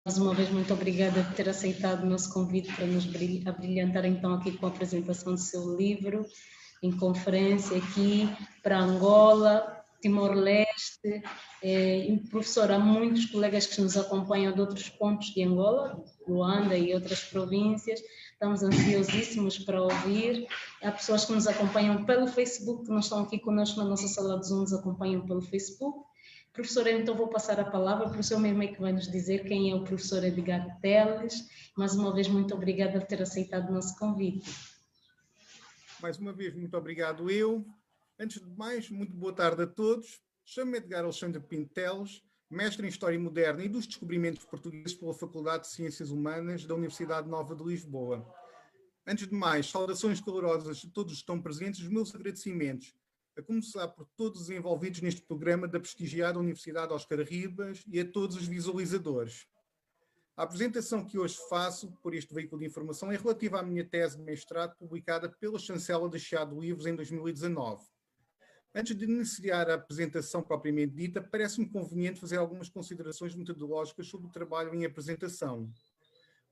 Mais uma vez, muito obrigada por ter aceitado o nosso convite para nos abrilhantar então aqui com a apresentação do seu livro, em conferência aqui para Angola, Timor-Leste. Professor, há muitos colegas que nos acompanham de outros pontos de Angola, Luanda e outras províncias. Estamos ansiosíssimos para ouvir. Há pessoas que nos acompanham pelo Facebook, que não estão aqui conosco na nossa sala de Zoom, nos acompanham pelo Facebook. Professora, então vou passar a palavra, o professor mesmo é que vai nos dizer quem é o professor Edgar Teles. Mais uma vez, muito obrigada por ter aceitado o nosso convite. Mais uma vez, muito obrigado eu. Antes de mais, muito boa tarde a todos. Chamo-me Edgar Alexandre Pinto Teles, mestre em História Moderna e dos Descobrimentos Portugueses pela Faculdade de Ciências Humanas da Universidade Nova de Lisboa. Antes de mais, saudações calorosas de todos os que estão presentes, os meus agradecimentos, a começar por todos os envolvidos neste programa da prestigiada Universidade Oscar Ribas e a todos os visualizadores. A apresentação que hoje faço por este veículo de informação é relativa à minha tese de mestrado publicada pela chancela da Chiado Livros em 2019. Antes de iniciar a apresentação propriamente dita, parece-me conveniente fazer algumas considerações metodológicas sobre o trabalho em apresentação.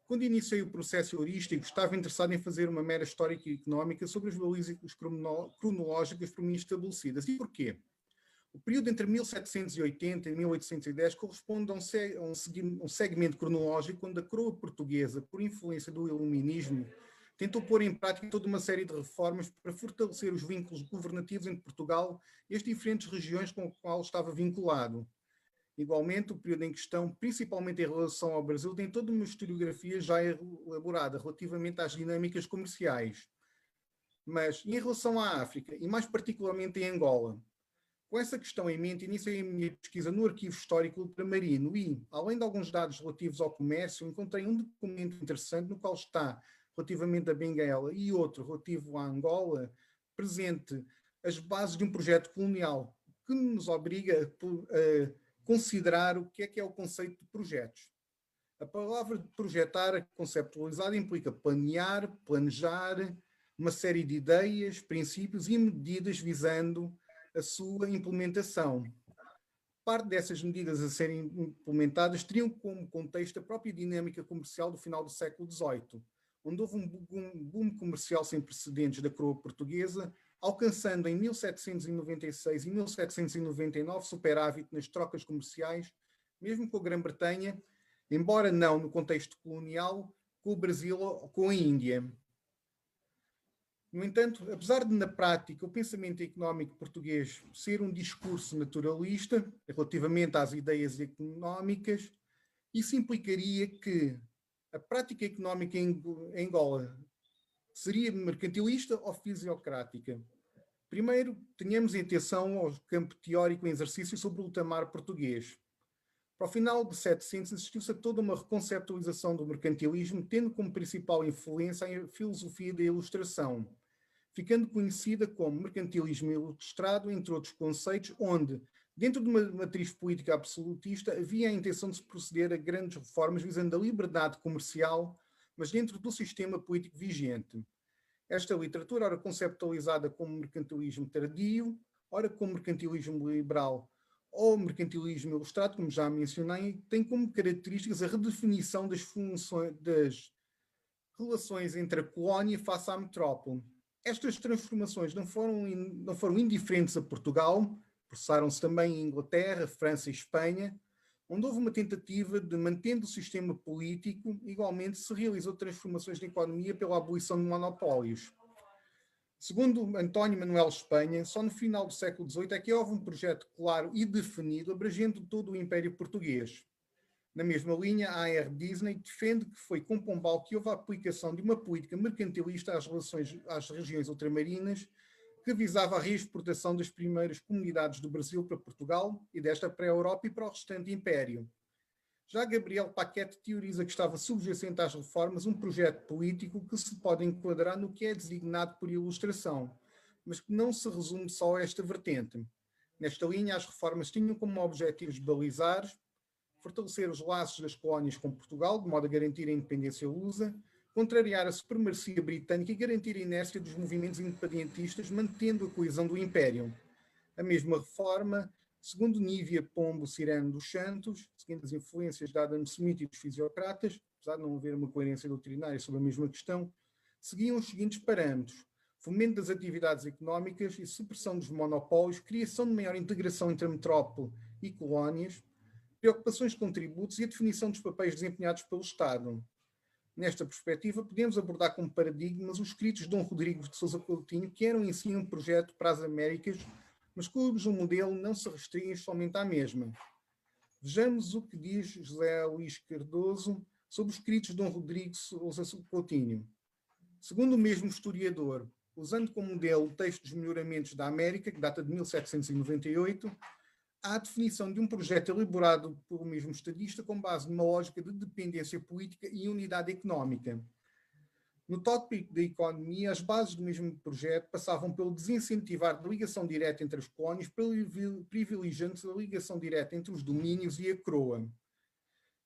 Quando iniciei o processo heurístico, estava interessado em fazer uma mera história económica sobre as balizas cronológicas por mim estabelecidas. E porquê? O período entre 1780 e 1810 corresponde a um segmento cronológico onde a coroa portuguesa, por influência do iluminismo, tentou pôr em prática toda uma série de reformas para fortalecer os vínculos governativos entre Portugal e as diferentes regiões com as quais estava vinculado. Igualmente, o período em questão, principalmente em relação ao Brasil, tem toda uma historiografia já elaborada relativamente às dinâmicas comerciais. Mas, em relação à África, e mais particularmente em Angola, com essa questão em mente, iniciei a minha pesquisa no Arquivo Histórico Ultramarino e, além de alguns dados relativos ao comércio, encontrei um documento interessante no qual está, relativamente a Benguela, e outro relativo a Angola, presente as bases de um projeto colonial que nos obriga a considerar o que é o conceito de projetos. A palavra projetar, conceptualizada, implica planear, planejar, uma série de ideias, princípios e medidas visando a sua implementação. Parte dessas medidas a serem implementadas teriam como contexto a própria dinâmica comercial do final do século XVIII, onde houve um boom comercial sem precedentes da coroa portuguesa, alcançando em 1796 e 1799 superávit nas trocas comerciais, mesmo com a Grã-Bretanha, embora não no contexto colonial, com o Brasil ou com a Índia. No entanto, apesar de, na prática, o pensamento económico português ser um discurso naturalista relativamente às ideias económicas, isso implicaria que a prática económica em Angola seria mercantilista ou fisiocrática. Primeiro, tenhamos em atenção ao campo teórico em exercício sobre o ultramar português. Para o final de 700, assistiu-se a toda uma reconceptualização do mercantilismo, tendo como principal influência a filosofia da ilustração, ficando conhecida como mercantilismo ilustrado, entre outros conceitos, onde, dentro de uma matriz política absolutista, havia a intenção de se proceder a grandes reformas visando a liberdade comercial, mas dentro do sistema político vigente. Esta literatura, ora conceptualizada como mercantilismo tardio, ora como mercantilismo liberal ou mercantilismo ilustrado, como já mencionei, tem como características a redefinição das funções, das relações entre a colónia face à metrópole. Estas transformações não foram indiferentes a Portugal, processaram-se também em Inglaterra, França e Espanha, onde houve uma tentativa de, mantendo o sistema político, igualmente se realizou transformações na economia pela abolição de monopólios. Segundo António Manuel Espanha, só no final do século XVIII é que houve um projeto claro e definido, abrangendo todo o Império Português. Na mesma linha, a A.R. Disney defende que foi com Pombal que houve a aplicação de uma política mercantilista às regiões ultramarinas, que visava a reexportação das primeiras comunidades do Brasil para Portugal e desta para a Europa e para o restante Império. Já Gabriel Paquette teoriza que estava subjacente às reformas um projeto político que se pode enquadrar no que é designado por ilustração, mas que não se resume só a esta vertente. Nesta linha, as reformas tinham como objetivos balizar, fortalecer os laços das colónias com Portugal, de modo a garantir a independência lusa, contrariar a supremacia britânica e garantir a inércia dos movimentos independentistas, mantendo a coesão do Império. A mesma reforma Segundo Nívia Pombo Cirano dos Santos, seguindo as influências de Adam Smith e dos fisiocratas, apesar de não haver uma coerência doutrinária sobre a mesma questão, seguiam os seguintes parâmetros: fomento das atividades económicas e supressão dos monopólios, criação de maior integração entre a metrópole e colónias, preocupações com tributos e a definição dos papéis desempenhados pelo Estado. Nesta perspectiva, podemos abordar como paradigmas os escritos de Dom Rodrigo de Sousa Coutinho, que eram em si um projeto para as Américas, mas cujo modelo não se restringe somente à mesma. Vejamos o que diz José Luís Cardoso sobre os escritos de Dom Rodrigo de Sousa Coutinho. Segundo o mesmo historiador, usando como modelo o texto dos melhoramentos da América, que data de 1798, há a definição de um projeto elaborado pelo mesmo estadista com base numa lógica de dependência política e unidade económica. No tópico da economia, as bases do mesmo projeto passavam pelo desincentivar da ligação direta entre as colónias, privilegiando a ligação direta entre os domínios e a coroa.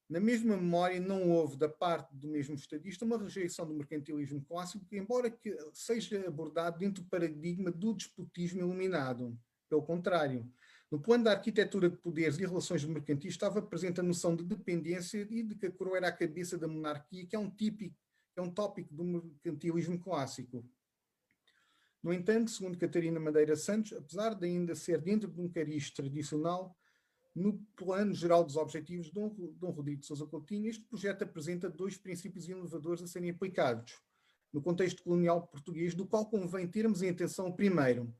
Na mesma memória, não houve, da parte do mesmo estadista, uma rejeição do mercantilismo clássico, embora que seja abordado dentro do paradigma do despotismo iluminado. Pelo contrário, no plano da arquitetura de poderes e relações mercantis estava presente a noção de dependência e de que a coroa era a cabeça da monarquia, que é um tópico do mercantilismo clássico. No entanto, segundo Catarina Madeira Santos, apesar de ainda ser dentro de um cariz tradicional, no plano geral dos objetivos de Dom Rodrigo de Sousa Coutinho, este projeto apresenta dois princípios inovadores a serem aplicados no contexto colonial português, do qual convém termos em atenção o primeiro.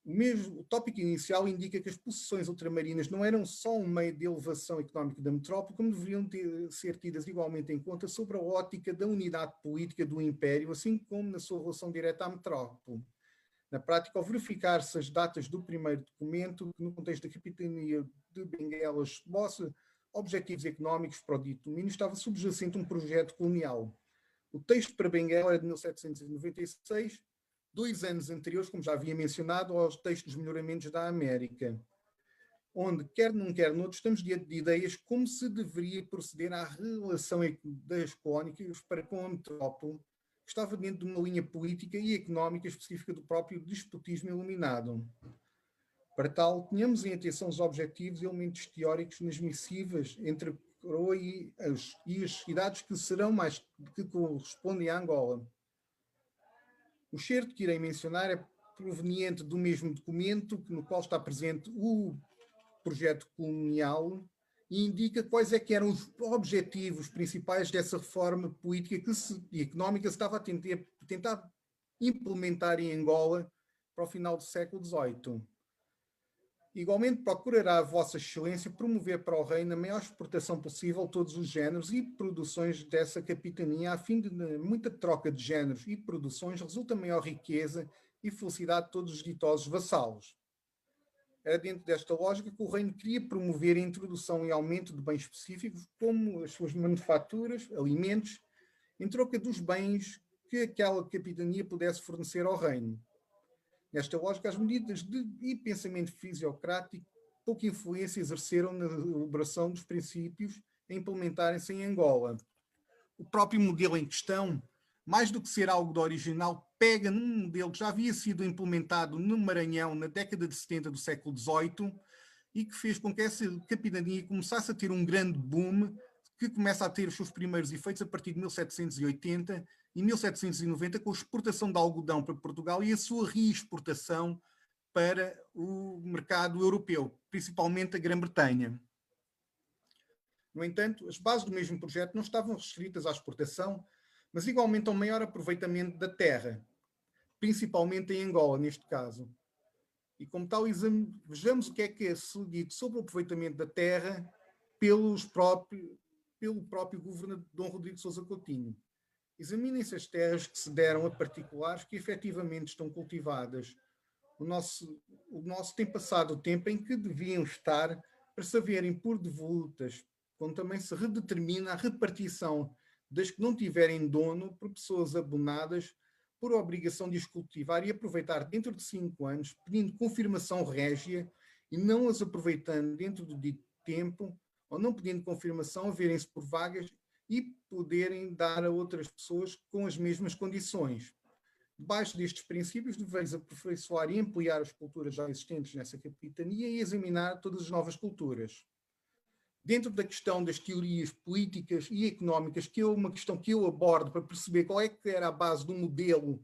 O tópico inicial indica que as possessões ultramarinas não eram só um meio de elevação económica da metrópole, como deveriam ser tidas igualmente em conta sobre a ótica da unidade política do Império, assim como na sua relação direta à metrópole. Na prática, ao verificar-se as datas do primeiro documento, que no contexto da capitania de Benguela esboça objetivos económicos para o dito domínio, estava subjacente um projeto colonial. O texto para Benguela é de 1796, 2 anos anteriores, como já havia mencionado, aos textos dos melhoramentos da América, onde, quer num, quer noutro, estamos diante de ideias como se deveria proceder à relação das colónicas para com a metrópole, que estava dentro de uma linha política e económica específica do próprio despotismo iluminado. Para tal, tenhamos em atenção os objetivos e elementos teóricos nas missivas entre a coroa e as cidades que correspondem à Angola. O excerto que irei mencionar é proveniente do mesmo documento, no qual está presente o projeto colonial, e indica quais é que eram os objetivos principais dessa reforma política e económica que se estava a tentar implementar em Angola para o final do século XVIII. Igualmente, procurará a Vossa Excelência promover para o reino a maior exportação possível de todos os géneros e produções dessa capitania, a fim de muita troca de géneros e produções resulta maior riqueza e felicidade de todos os ditosos vassalos. Era dentro desta lógica que o reino queria promover a introdução e aumento de bens específicos, como as suas manufaturas, alimentos, em troca dos bens que aquela capitania pudesse fornecer ao reino. Nesta lógica, as medidas e pensamento fisiocrático pouca influência exerceram na elaboração dos princípios a implementarem-se em Angola. O próprio modelo em questão, mais do que ser algo de original, pega num modelo que já havia sido implementado no Maranhão na década de 70 do século XVIII e que fez com que essa capitania começasse a ter um grande boom, que começa a ter os seus primeiros efeitos a partir de 1780 e 1790, com a exportação de algodão para Portugal e a sua reexportação para o mercado europeu, principalmente a Grã-Bretanha. No entanto, as bases do mesmo projeto não estavam restritas à exportação, mas igualmente ao maior aproveitamento da terra, principalmente em Angola, neste caso. E como tal, vejamos o que é dito sobre o aproveitamento da terra pelo próprio governador Dom Rodrigo de Sousa Coutinho. Examinem-se as terras que se deram a particulares que efetivamente estão cultivadas. O nosso tem passado o tempo em que deviam estar para saberem por devolutas, quando também se redetermina a repartição das que não tiverem dono por pessoas abonadas por obrigação de as cultivar e aproveitar dentro de 5 anos, pedindo confirmação régia e não as aproveitando dentro do dito tempo, ou não pedindo confirmação, verem-se por vagas e poderem dar a outras pessoas com as mesmas condições. Debaixo destes princípios, devemos aperfeiçoar e ampliar as culturas já existentes nessa capitania e examinar todas as novas culturas. Dentro da questão das teorias políticas e económicas, que é uma questão que eu abordo para perceber qual é que era a base do modelo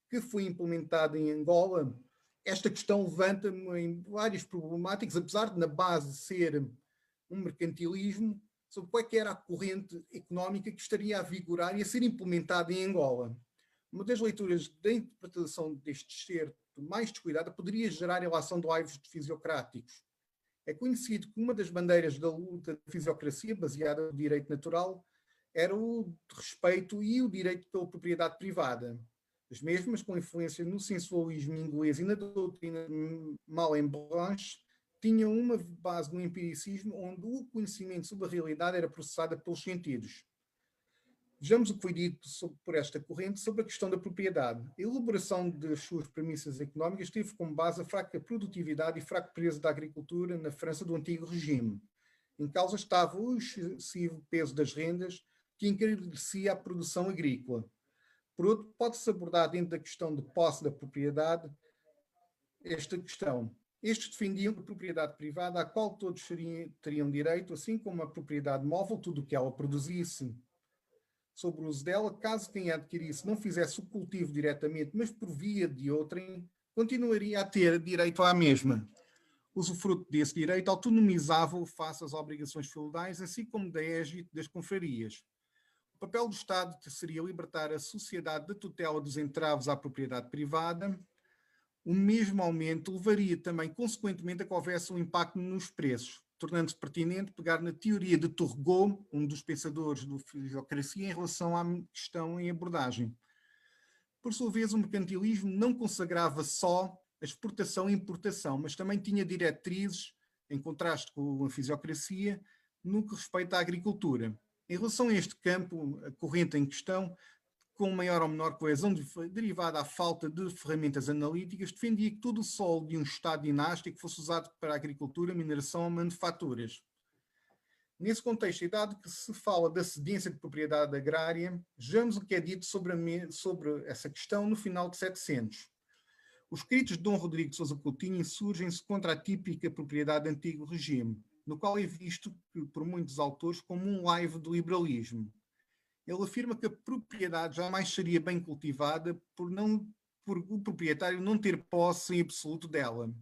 que foi implementado em Angola, esta questão levanta-me em várias problemáticas, apesar de na base ser um mercantilismo, sobre qual é que era a corrente económica que estaria a vigorar e a ser implementada em Angola. Uma das leituras da interpretação deste certo mais descuidada poderia gerar a relação de laivos fisiocráticos. É conhecido que uma das bandeiras da luta da fisiocracia, baseada no direito natural, era o respeito e o direito pela propriedade privada. As mesmas, com influência no sensualismo inglês e na doutrina Malebranche, tinham uma base no empiricismo, onde o conhecimento sobre a realidade era processado pelos sentidos. Vejamos o que foi dito por esta corrente sobre a questão da propriedade. A elaboração das suas premissas económicas teve como base a fraca produtividade e fraco preço da agricultura na França do antigo regime. Em causa estava o excessivo peso das rendas que encarecia a produção agrícola. Por outro, pode-se abordar dentro da questão de posse da propriedade esta questão. Estes defendiam a propriedade privada à qual todos teriam direito, assim como a propriedade móvel, tudo o que ela produzisse sobre o uso dela, caso quem a adquirisse não fizesse o cultivo diretamente, mas por via de outrem, continuaria a ter direito à mesma. Usufruto desse direito autonomizava-o face às obrigações feudais, assim como da égide das confrarias. O papel do Estado seria libertar a sociedade da tutela dos entraves à propriedade privada. O mesmo aumento levaria também, consequentemente, a que houvesse um impacto nos preços, tornando-se pertinente pegar na teoria de Turgot, um dos pensadores da fisiocracia, em relação à questão em abordagem. Por sua vez, o mercantilismo não consagrava só a exportação e importação, mas também tinha diretrizes, em contraste com a fisiocracia, no que respeita à agricultura. Em relação a este campo, a corrente em questão, com maior ou menor coesão derivada à falta de ferramentas analíticas, defendia que todo o solo de um Estado dinástico fosse usado para a agricultura, mineração ou manufaturas. Nesse contexto, e dado que se fala da cedência de propriedade agrária, vejamos o que é dito sobre essa questão no final de 700. Os escritos de Dom Rodrigo de Sousa Coutinho insurgem-se contra a típica propriedade do antigo regime, no qual é visto por muitos autores como um laivo do liberalismo. Ele afirma que a propriedade jamais seria bem cultivada por o proprietário não ter posse em absoluto dela.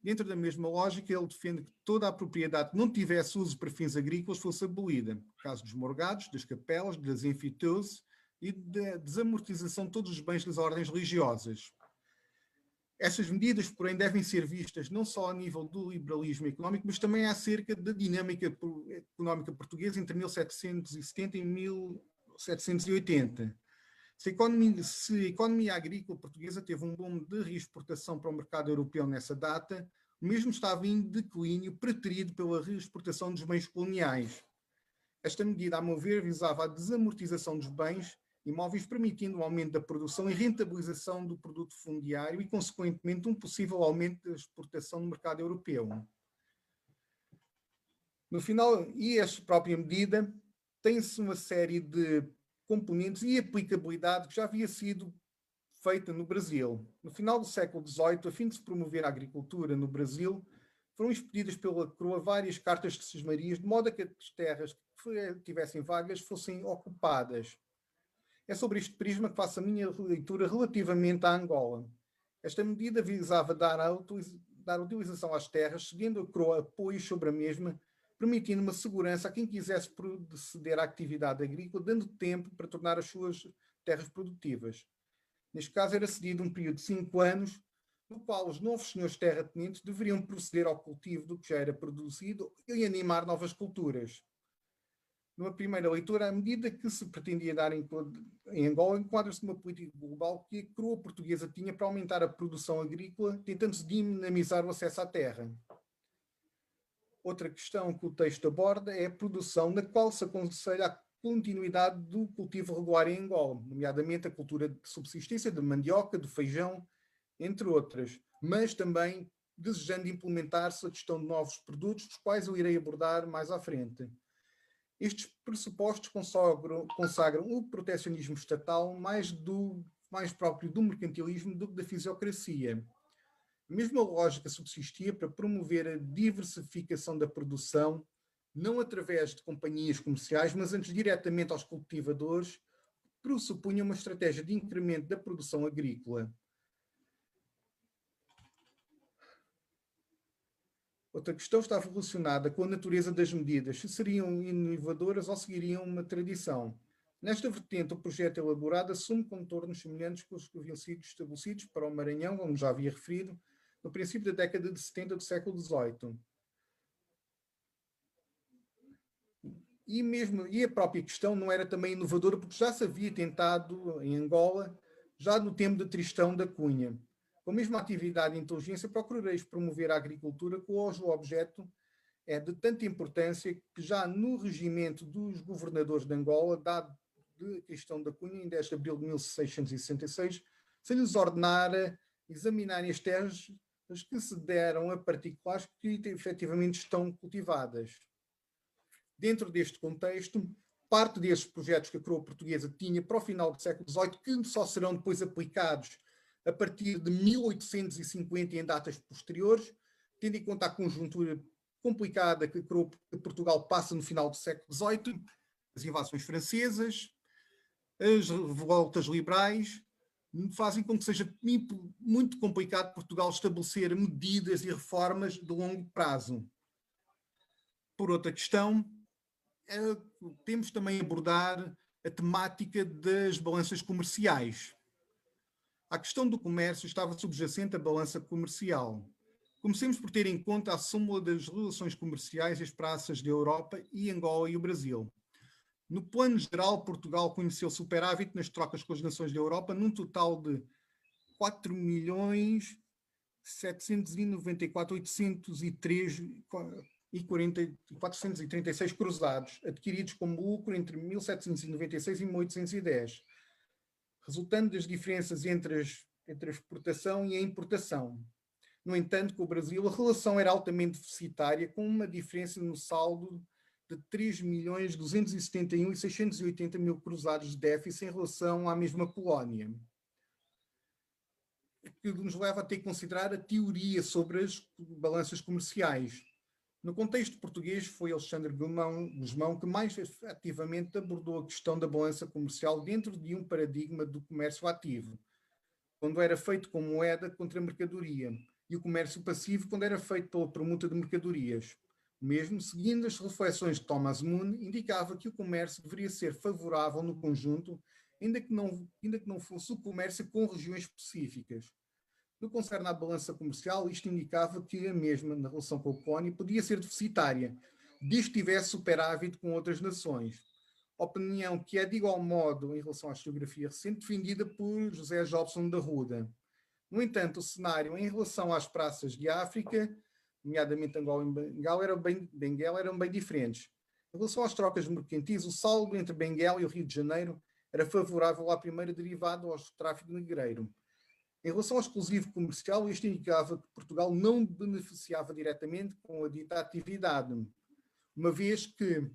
Dentro da mesma lógica, ele defende que toda a propriedade que não tivesse uso para fins agrícolas fosse abolida, no caso dos morgados, das capelas, das enfiteoses e da desamortização de todos os bens das ordens religiosas. Essas medidas, porém, devem ser vistas não só a nível do liberalismo económico, mas também acerca da dinâmica económica portuguesa entre 1770 e 1780. Se a economia agrícola portuguesa teve um boom de reexportação para o mercado europeu nessa data, o mesmo estava em declínio, preterido pela reexportação dos bens coloniais. Esta medida, a meu ver, visava a desamortização dos bens imóveis, permitindo um aumento da produção e rentabilização do produto fundiário e, consequentemente, um possível aumento da exportação no mercado europeu. No final, e esta própria medida, tem-se uma série de componentes e aplicabilidade que já havia sido feita no Brasil. No final do século XVIII, a fim de se promover a agricultura no Brasil, foram expedidas pela coroa várias cartas de cismarias, de modo a que as terras que tivessem vagas fossem ocupadas. É sobre este prisma que faço a minha leitura relativamente à Angola. Esta medida visava dar utilização às terras, cedendo a coroa apoios sobre a mesma, permitindo uma segurança a quem quisesse proceder à atividade agrícola, dando tempo para tornar as suas terras produtivas. Neste caso, era cedido um período de 5 anos, no qual os novos senhores terratenentes deveriam proceder ao cultivo do que já era produzido e animar novas culturas. Numa primeira leitura, a medida que se pretendia dar em Angola enquadra-se numa política global que a coroa portuguesa tinha para aumentar a produção agrícola, tentando-se dinamizar o acesso à terra. Outra questão que o texto aborda é a produção, na qual se aconselha a continuidade do cultivo regular em Angola, nomeadamente a cultura de subsistência, de mandioca, do feijão, entre outras, mas também desejando implementar-se a questão de novos produtos, os quais eu irei abordar mais à frente. Estes pressupostos consagram o protecionismo estatal mais mais próprio do mercantilismo do que da fisiocracia. A mesma lógica subsistia para promover a diversificação da produção, não através de companhias comerciais, mas antes diretamente aos cultivadores, pressupunha uma estratégia de incremento da produção agrícola. Outra questão estava relacionada com a natureza das medidas, se seriam inovadoras ou seguiriam uma tradição. Nesta vertente, o projeto elaborado assume contornos semelhantes com os que haviam sido estabelecidos para o Maranhão, como já havia referido, no princípio da década de 70 do século XVIII. E a própria questão não era também inovadora, porque já se havia tentado em Angola, já no tempo de Tristão da Cunha. Com a mesma atividade e inteligência, procurareis promover a agricultura, cujo objeto é de tanta importância que já no regimento dos governadores de Angola, dado de Tristão da Cunha, em 10 de abril de 1666, se lhes ordenara examinarem as terras que se deram a particulares que efetivamente estão cultivadas. Dentro deste contexto, parte desses projetos que a coroa portuguesa tinha para o final do século XVIII, que só serão depois aplicados a partir de 1850 e em datas posteriores, tendo em conta a conjuntura complicada que a coroa de Portugal passa no final do século XVIII, as invasões francesas, as revoltas liberais, fazem com que seja muito complicado Portugal estabelecer medidas e reformas de longo prazo. Por outra questão, temos também abordar a temática das balanças comerciais. A questão do comércio estava subjacente à balança comercial. Comecemos por ter em conta a súmula das relações comerciais e as praças da Europa e Angola e o Brasil. No plano geral, Portugal conheceu superávit nas trocas com as nações da Europa num total de 4.794.803,436 cruzados, adquiridos como lucro entre 1796 e 1810, resultando das diferenças entre a exportação e a importação. No entanto, com o Brasil, a relação era altamente deficitária, com uma diferença no saldo de 3.271.680.000 cruzados de déficit em relação à mesma colónia, que nos leva a ter que considerar a teoria sobre as balanças comerciais. No contexto português, foi Alexandre Gusmão que mais ativamente abordou a questão da balança comercial dentro de um paradigma do comércio ativo, quando era feito com moeda contra mercadoria, e o comércio passivo, quando era feito pela permuta de mercadorias. Mesmo seguindo as reflexões de Thomas Moon, indicava que o comércio deveria ser favorável no conjunto, ainda que não fosse o comércio com regiões específicas. No que concerne à balança comercial, isto indicava que a mesma, na relação com a colónia, podia ser deficitária, desde que tivesse superávit com outras nações. Opinião que é, de igual modo, em relação à historiografia recente, defendida por José Jobson da Ruda. No entanto, o cenário em relação às praças de África, nomeadamente Angola e Benguela, eram bem diferentes. Em relação às trocas mercantis, o saldo entre Benguela e o Rio de Janeiro era favorável à primeira, derivado ao tráfico negreiro. Em relação ao exclusivo comercial, isto indicava que Portugal não beneficiava diretamente com a dita atividade, uma vez que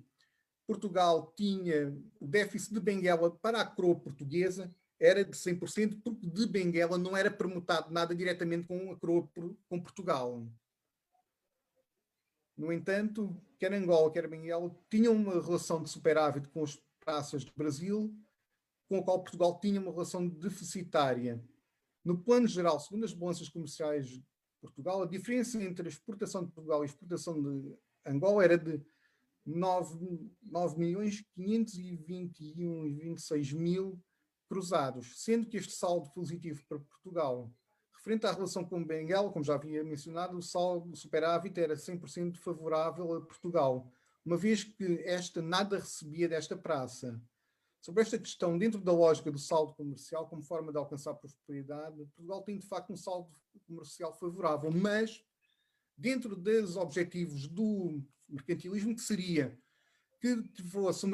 Portugal tinha o déficit de Benguela para a coroa portuguesa, era de 100%, porque de Benguela não era permutado nada diretamente com a coroa com Portugal. No entanto, quer Angola, quer Benguela, tinham uma relação de superávit com as praças do Brasil, com a qual Portugal tinha uma relação deficitária. No plano geral, segundo as balanças comerciais de Portugal, a diferença entre a exportação de Portugal e a exportação de Angola era de 9.521.026.000 cruzados, sendo que este saldo positivo para Portugal, referente à relação com Benguela, como já havia mencionado, o saldo superávit era 100% favorável a Portugal, uma vez que esta nada recebia desta praça. Sobre esta questão, dentro da lógica do saldo comercial, como forma de alcançar prosperidade, Portugal tem de facto um saldo comercial favorável, mas dentro dos objetivos do mercantilismo, que seria que fosse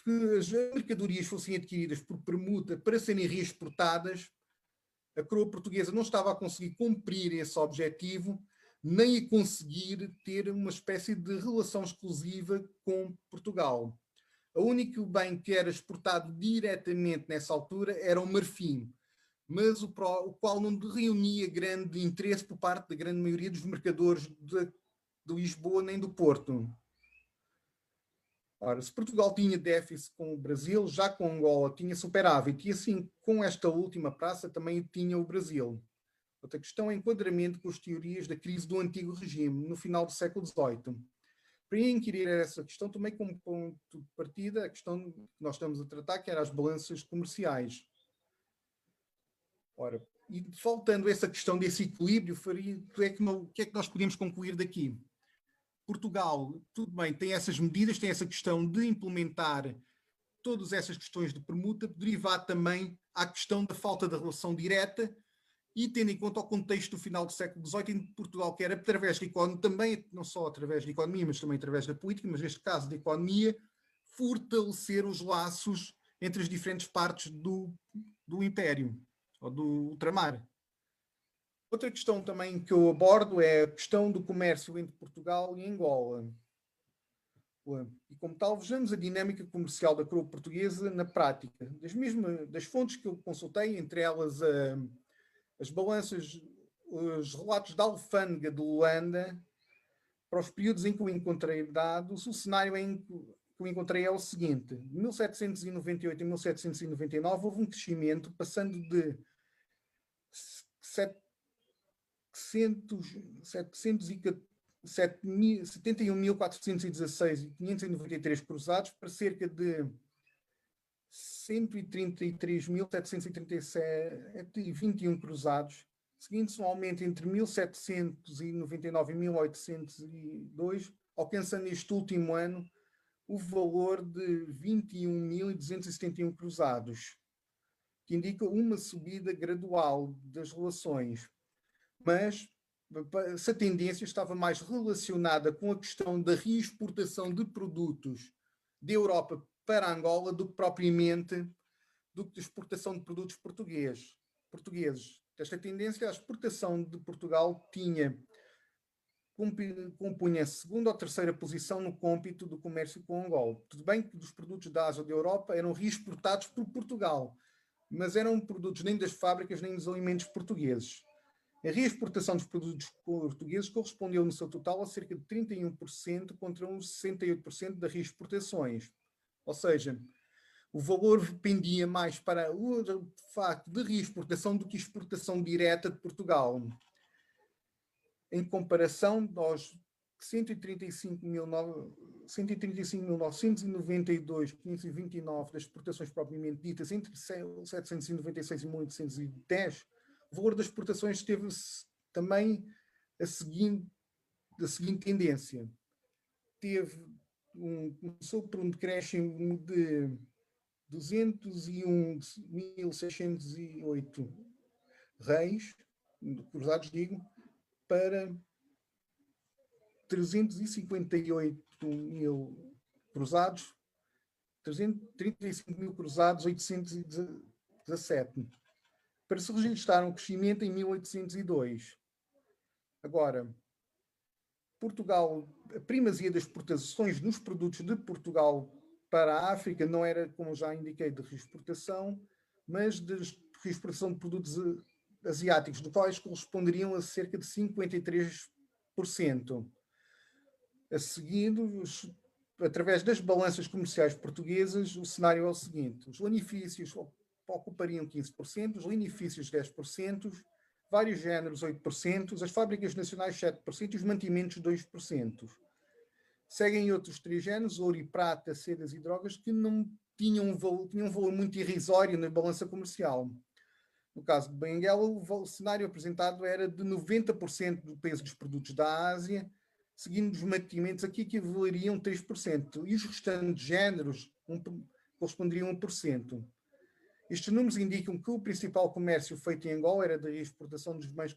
que as mercadorias fossem adquiridas por permuta para serem reexportadas, a coroa portuguesa não estava a conseguir cumprir esse objetivo, nem a conseguir ter uma espécie de relação exclusiva com Portugal. O único bem que era exportado diretamente nessa altura era o marfim. mas o qual não reunia grande interesse por parte da grande maioria dos mercadores de Lisboa nem do Porto. Ora, se Portugal tinha déficit com o Brasil, já com Angola tinha superávit, e assim, com esta última praça, também tinha o Brasil. Outra questão é enquadramento com as teorias da crise do antigo regime, no final do século XVIII. Para inquirir essa questão, tomei como ponto de partida a questão que nós estamos a tratar, que era as balanças comerciais. Ora, e faltando essa questão desse equilíbrio, o que é que nós podemos concluir daqui? Portugal, tudo bem, tem essas medidas, tem essa questão de implementar todas essas questões de permuta, derivado também à questão da falta de relação direta e tendo em conta o contexto do final do século XVIII em Portugal, que era através da economia, também não só através da economia, mas também através da política, mas neste caso da economia, fortalecer os laços entre as diferentes partes do Império, ou do ultramar. Outra questão também que eu abordo é a questão do comércio entre Portugal e Angola. E como tal, vejamos a dinâmica comercial da coroa portuguesa na prática. Das fontes que eu consultei, entre elas as balanças, os relatos da alfândega de Luanda, para os períodos em que eu encontrei dados, o cenário que eu encontrei é o seguinte: de 1798 a 1799 houve um crescimento passando de 71.416 e 593 cruzados para cerca de 133.737 e 21 cruzados, seguindo-se um aumento entre 1799 e 1802, alcançando neste último ano o valor de 21.271 cruzados, que indica uma subida gradual das relações. Mas essa tendência estava mais relacionada com a questão da reexportação de produtos da Europa para Angola do que propriamente da exportação de produtos portugueses. Esta tendência, a exportação de Portugal compunha a segunda ou terceira posição no cômpito do comércio com Angola. Tudo bem que dos produtos da Ásia ou da Europa eram reexportados por Portugal, mas eram produtos nem das fábricas nem dos alimentos portugueses. A reexportação dos produtos portugueses correspondeu no seu total a cerca de 31% contra uns 68% das reexportações. Ou seja, o valor pendia mais para o facto de reexportação do que exportação direta de Portugal. Em comparação aos 135.992,529 das exportações propriamente ditas entre 1796 e 1810, o valor das exportações teve também a seguinte tendência. Começou por um decréscimo de 201.608 reis, cruzados, digo, para 358.000 cruzados, 35.000 cruzados, 817. Para se registrar um crescimento em 1802. Agora, Portugal, a primazia das exportações nos produtos de Portugal para a África não era, como já indiquei, de reexportação, mas de reexportação de produtos asiáticos, do quais corresponderiam a cerca de 53%. A seguir, através das balanças comerciais portuguesas, o cenário é o seguinte: os lanifícios ocupariam 15%, os linifícios 10%, vários géneros 8%, as fábricas nacionais 7% e os mantimentos 2%. Seguem outros 3 géneros, ouro e prata, sedas e drogas, que não tinham um valor muito irrisório na balança comercial. No caso de Benguela, o cenário apresentado era de 90% do peso dos produtos da Ásia, seguindo os mantimentos aqui que equivaleriam 3%, e os restantes géneros corresponderiam a 1%. Estes números indicam que o principal comércio feito em Angola era da exportação dos bens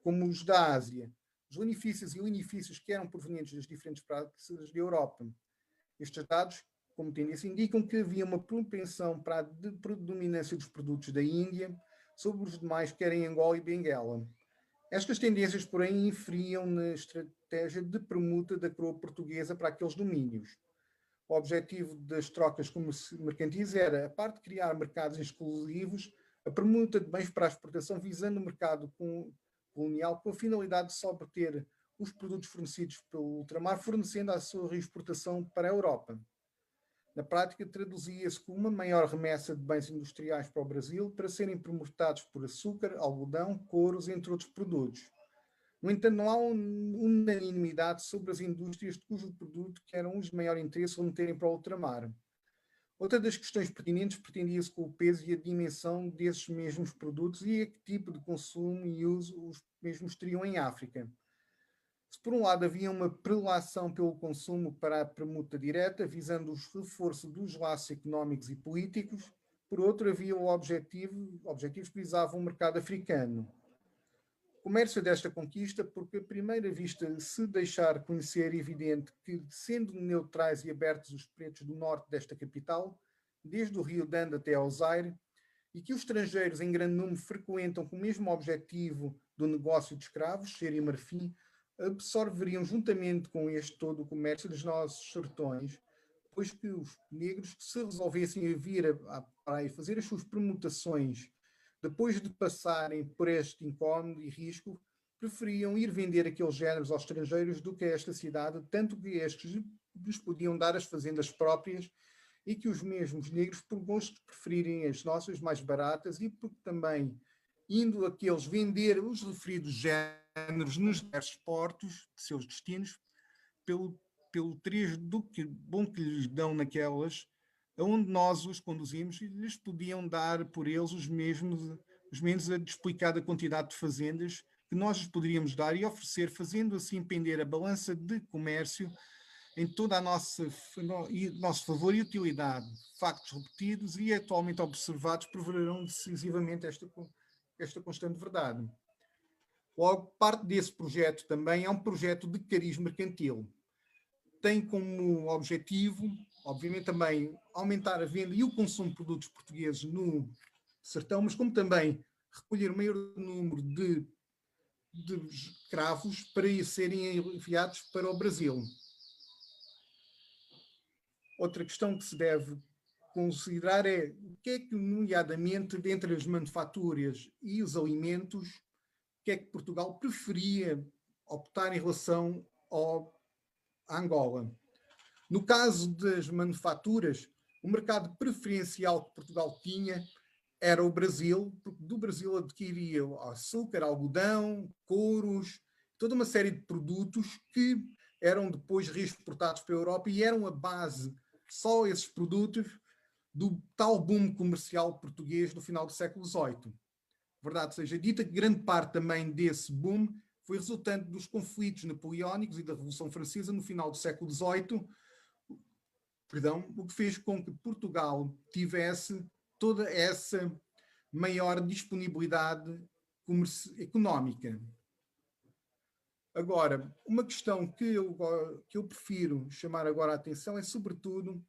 como os da Ásia, os benefícios e linifícios que eram provenientes das diferentes praças da Europa. Estes dados, como tendência, indicam que havia uma propensão para a predominância dos produtos da Índia sobre os demais, quer em Angola e Benguela. Estas tendências, porém, inferiam na estratégia de permuta da coroa portuguesa para aqueles domínios. O objetivo das trocas mercantis era, a parte de criar mercados exclusivos, a permuta de bens para a exportação visando o mercado colonial com a finalidade de só obter os produtos fornecidos pelo ultramar, fornecendo a sua reexportação para a Europa. Na prática, traduzia-se como uma maior remessa de bens industriais para o Brasil para serem permutados por açúcar, algodão, couros, entre outros produtos. No entanto, não há unanimidade sobre as indústrias de cujo produto que eram os de maior interesse remeterem para o ultramar. Outra das questões pertinentes pretendia-se com o peso e a dimensão desses mesmos produtos e a que tipo de consumo e uso os mesmos teriam em África. Se por um lado havia uma prelação pelo consumo para a permuta direta, visando o reforço dos laços económicos e políticos, por outro havia objetivos que visavam o mercado africano. O comércio desta conquista, porque à primeira vista se deixar conhecer, é evidente que, sendo neutrais e abertos os pretos do norte desta capital, desde o Rio Dande até ao Zaire, e que os estrangeiros em grande número frequentam com o mesmo objetivo do negócio de escravos, ser e marfim, absorveriam juntamente com este todo o comércio dos nossos sertões, pois que os negros que se resolvessem a vir à praia fazer as suas permutações depois de passarem por este incómodo e risco, preferiam ir vender aqueles géneros aos estrangeiros do que a esta cidade, tanto que estes lhes podiam dar as fazendas próprias e que os mesmos negros, por gosto, preferirem as nossas mais baratas e porque também, indo aqueles vender os referidos géneros nos diversos portos de seus destinos, pelo três do que bom que lhes dão naquelas, aonde nós os conduzimos, e lhes podiam dar por eles os menos a explicada quantidade de fazendas que nós lhes poderíamos dar e oferecer, fazendo assim pender a balança de comércio em toda a nosso favor e utilidade. Factos repetidos e atualmente observados provarão decisivamente esta constante verdade. Logo, parte desse projeto também é um projeto de cariz mercantil. Tem como objetivo, obviamente, também aumentar a venda e o consumo de produtos portugueses no sertão, mas como também recolher o maior número de escravos para serem enviados para o Brasil. Outra questão que se deve considerar é o que é que, nomeadamente, dentre as manufaturas e os alimentos, o que é que Portugal preferia optar em relação à Angola. No caso das manufaturas, o mercado preferencial que Portugal tinha era o Brasil, porque do Brasil adquiria açúcar, algodão, couros, toda uma série de produtos que eram depois reexportados para a Europa e eram a base, só esses produtos, do tal boom comercial português do final do século XVIII. Verdade seja dita que grande parte também desse boom foi resultante dos conflitos napoleónicos e da Revolução Francesa no final do século XVIII, o que fez com que Portugal tivesse toda essa maior disponibilidade económica. Agora, uma questão que eu prefiro chamar agora a atenção é, sobretudo,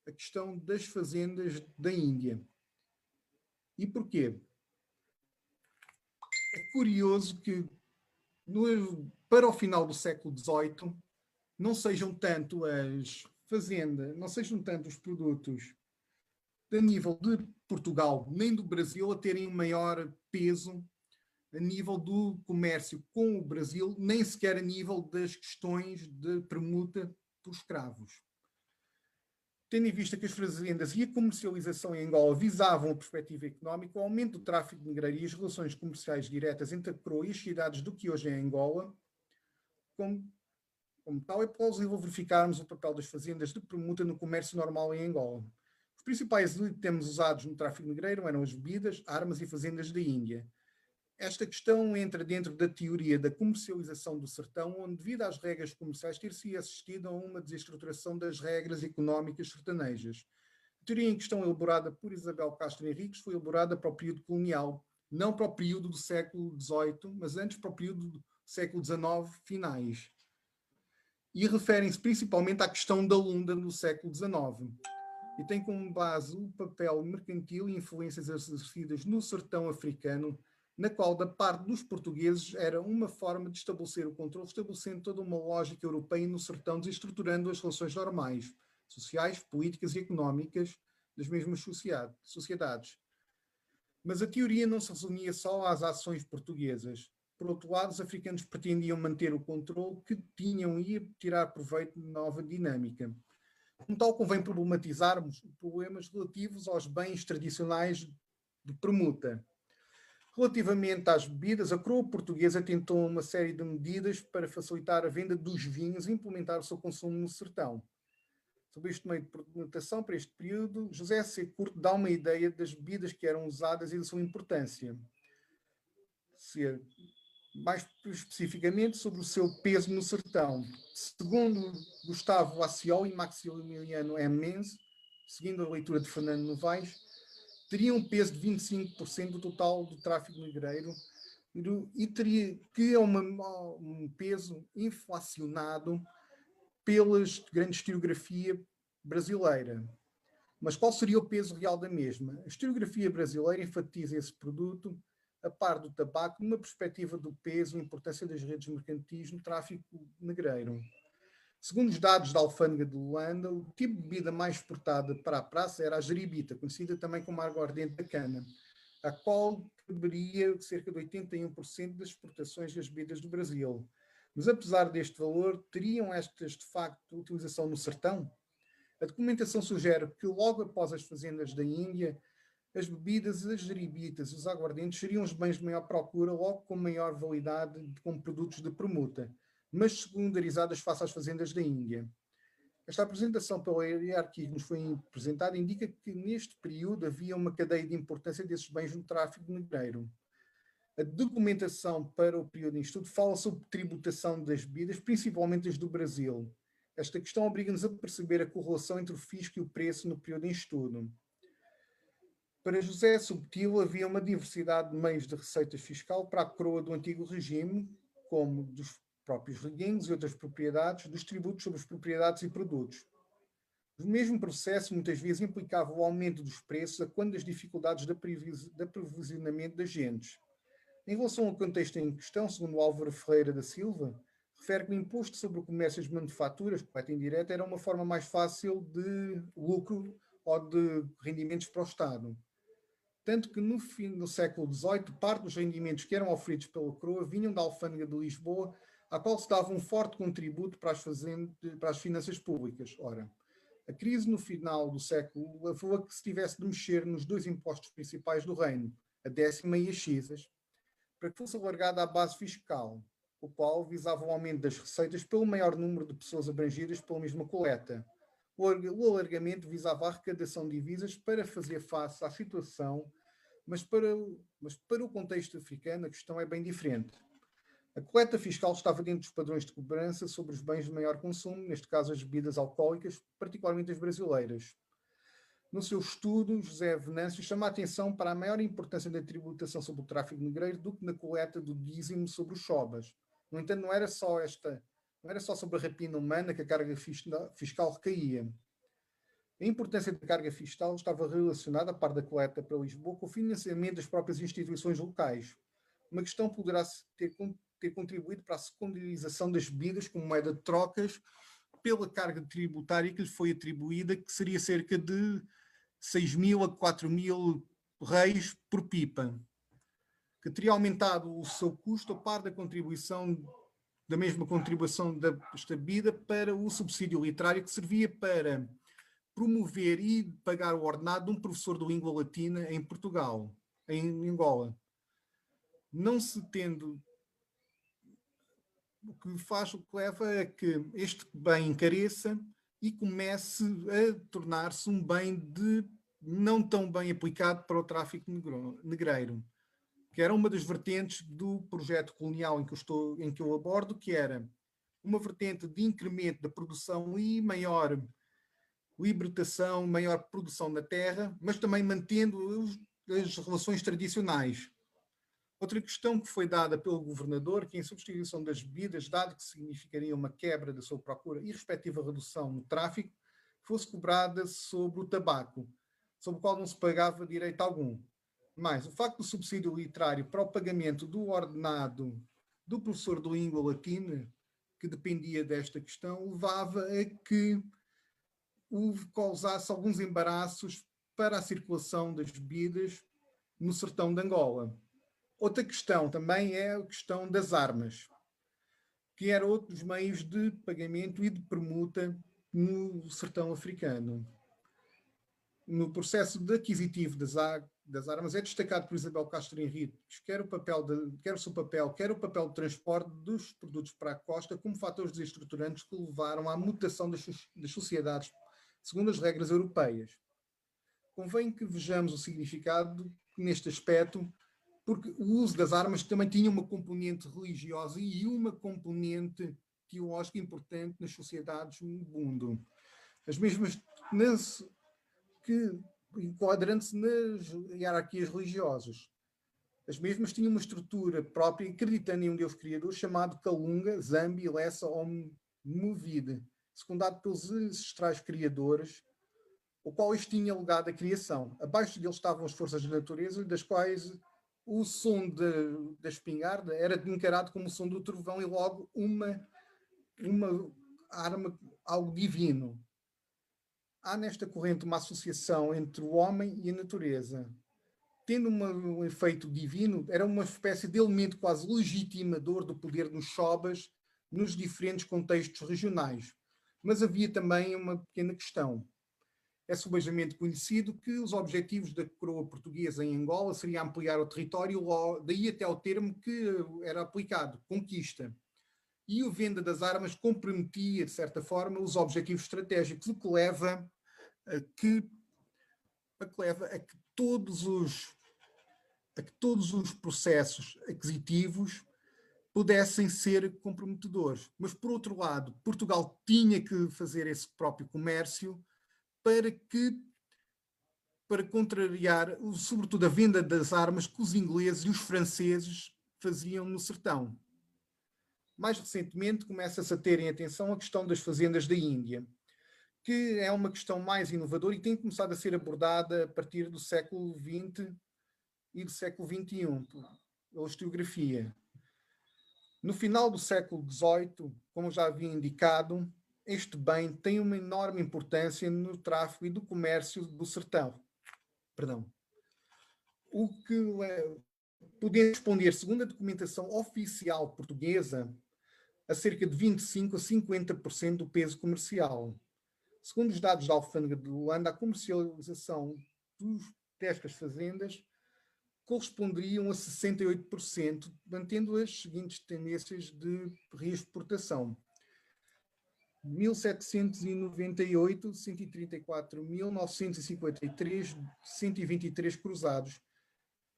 a questão das fazendas da Índia. E porquê? É curioso que, para o final do século XVIII, não sejam tanto as fazendas, não sejam tanto os produtos a nível de Portugal nem do Brasil a terem um maior peso a nível do comércio com o Brasil, nem sequer a nível das questões de permuta por escravos. Tendo em vista que as fazendas e a comercialização em Angola visavam a perspectiva económica, o aumento do tráfico negreiro e as relações comerciais diretas entre a coroa e as cidades do que hoje é Angola, como tal, é plausível verificarmos o papel das fazendas de permuta no comércio normal em Angola. Os principais itens usados no tráfico negreiro eram as bebidas, armas e fazendas da Índia. Esta questão entra dentro da teoria da comercialização do sertão, onde, devido às regras comerciais, ter-se assistido a uma desestruturação das regras económicas sertanejas. A teoria em questão, elaborada por Isabel Castro Henriques, foi elaborada para o período colonial, não para o período do século XVIII, mas antes para o período do século XIX finais. E referem-se principalmente à questão da Lunda no século XIX. E tem como base o papel mercantil e influências exercidas no sertão africano, na qual, da parte dos portugueses, era uma forma de estabelecer o controle, estabelecendo toda uma lógica europeia no sertão, desestruturando as relações normais, sociais, políticas e económicas das mesmas sociedades. Mas a teoria não se resumia só às ações portuguesas. Por outro lado, os africanos pretendiam manter o controle que tinham e tirar proveito de nova dinâmica. Como tal, convém problematizarmos problemas relativos aos bens tradicionais de permuta. Relativamente às bebidas, a coroa portuguesa tentou uma série de medidas para facilitar a venda dos vinhos e implementar o seu consumo no sertão. Sobre este meio de permutação, para este período, José C. Curto dá uma ideia das bebidas que eram usadas e da sua importância. Mais especificamente sobre o seu peso no sertão. Segundo Gustavo Aciol e Maximiliano M. Menz, seguindo a leitura de Fernando Novaes, teria um peso de 25% do total do tráfego negreiro e teria que é um peso inflacionado pelas grandes historiografia brasileira. Mas qual seria o peso real da mesma? A historiografia brasileira enfatiza esse produto a par do tabaco numa perspectiva do peso e importância das redes mercantis no tráfico negreiro. Segundo os dados da alfândega de Luanda, o tipo de bebida mais exportada para a praça era a jeribita, conhecida também como aguardente da cana, a qual caberia cerca de 81% das exportações das bebidas do Brasil. Mas apesar deste valor, teriam estas de facto utilização no sertão? A documentação sugere que logo após as fazendas da Índia, as bebidas, as jeribitas e os aguardentes seriam os bens de maior procura, logo com maior validade como produtos de permuta, mas secundarizadas face às fazendas da Índia. Esta apresentação pela hierarquia que nos foi apresentada indica que neste período havia uma cadeia de importância desses bens no tráfico negreiro. A documentação para o período em estudo fala sobre tributação das bebidas, principalmente as do Brasil. Esta questão obriga-nos a perceber a correlação entre o fisco e o preço no período em estudo. Para José Subtil havia uma diversidade de meios de receita fiscal para a coroa do antigo regime, como dos próprios reguengos e outras propriedades, dos tributos sobre as propriedades e produtos. O mesmo processo muitas vezes implicava o aumento dos preços a quando das dificuldades de aprovisionamento das gentes. Em relação ao contexto em questão, segundo Álvaro Ferreira da Silva, refere que o imposto sobre o comércio e as manufaturas, coleta indireta, era uma forma mais fácil de lucro ou de rendimentos para o Estado. Tanto que no fim do século XVIII, parte dos rendimentos que eram oferidos pela coroa vinham da alfândega de Lisboa, à qual se dava um forte contributo para as finanças públicas. Ora, a crise no final do século levou a que se tivesse de mexer nos dois impostos principais do reino, a décima e as cisas, para que fosse alargada a base fiscal, o qual visava o aumento das receitas pelo maior número de pessoas abrangidas pela mesma coleta. O alargamento visava a arrecadação de divisas para fazer face à situação, mas para o contexto africano a questão é bem diferente. A coleta fiscal estava dentro dos padrões de cobrança sobre os bens de maior consumo, neste caso as bebidas alcoólicas, particularmente as brasileiras. No seu estudo, José Venâncio chama a atenção para a maior importância da tributação sobre o tráfico negreiro do que na coleta do dízimo sobre os chobas. No entanto, não era só sobre a rapina humana que a carga fiscal recaía. A importância da carga fiscal estava relacionada, a par da coleta para Lisboa, com o financiamento das próprias instituições locais. Uma questão poderá ter contribuído para a secundarização das bebidas como moeda de trocas pela carga tributária que lhe foi atribuída, que seria cerca de 6.000 a 4.000 reis por pipa, que teria aumentado o seu custo a par da mesma contribuição desta bebida para o subsídio literário, que servia para promover e pagar o ordenado de um professor de língua latina em Portugal, em Angola. Não se tendo... O que leva a que este bem encareça e comece a tornar-se um bem de não tão bem aplicado para o tráfico negreiro, que era uma das vertentes do projeto colonial em que eu abordo, que era uma vertente de incremento da produção e maior libertação, maior produção da terra, mas também mantendo as relações tradicionais. Outra questão que foi dada pelo governador, que em substituição das bebidas, dado que significaria uma quebra da sua procura e respectiva redução no tráfico, fosse cobrada sobre o tabaco, sobre o qual não se pagava direito algum. Mas o facto do subsídio literário para o pagamento do ordenado do professor de língua latina, que dependia desta questão, levava a que causasse alguns embaraços para a circulação das bebidas no sertão de Angola. Outra questão também é a questão das armas, que era outro dos meios de pagamento e de permuta no sertão africano. No processo de aquisitivo das armas é destacado por Isabel Castro Henriques quer o seu papel, quer o papel de transporte dos produtos para a costa como fatores desestruturantes que levaram à mutação das sociedades segundo as regras europeias. Convém que vejamos o significado neste aspecto, porque o uso das armas também tinha uma componente religiosa e uma componente teológica importante nas sociedades no mundo. As mesmas que enquadram-se nas hierarquias religiosas. As mesmas tinham uma estrutura própria, acreditando em um Deus criador chamado Kalunga, Zambi, Lessa ou Movide, secundado pelos ancestrais criadores, o qual este tinha legado a criação. Abaixo deles estavam as forças da natureza, das quais o som da espingarda era encarado como o som do trovão e logo uma arma, algo divino. Há nesta corrente uma associação entre o homem e a natureza. Tendo um efeito divino, era uma espécie de elemento quase legitimador do poder dos Shobas nos diferentes contextos regionais. Mas havia também uma pequena questão. É subejamente conhecido que os objetivos da coroa portuguesa em Angola seria ampliar o território, daí até o termo que era aplicado, conquista. E a venda das armas comprometia, de certa forma, os objetivos estratégicos, o que leva a que todos os processos aquisitivos pudessem ser comprometedores. Mas, por outro lado, Portugal tinha que fazer esse próprio comércio para contrariar, sobretudo, a venda das armas que os ingleses e os franceses faziam no sertão. Mais recentemente, começa-se a ter em atenção a questão das fazendas da Índia, que é uma questão mais inovadora e tem começado a ser abordada a partir do século XX e do século XXI, pela historiografia. No final do século XVIII, como já havia indicado, este bem tem uma enorme importância no tráfico e do comércio do sertão. O que podemos responder, segundo a documentação oficial portuguesa, a cerca de 25% a 50% do peso comercial. Segundo os dados da Alfândega de Luanda, a comercialização destas fazendas corresponderiam a 68%, mantendo as seguintes tendências de reexportação. 1798, 134.953, 123 cruzados,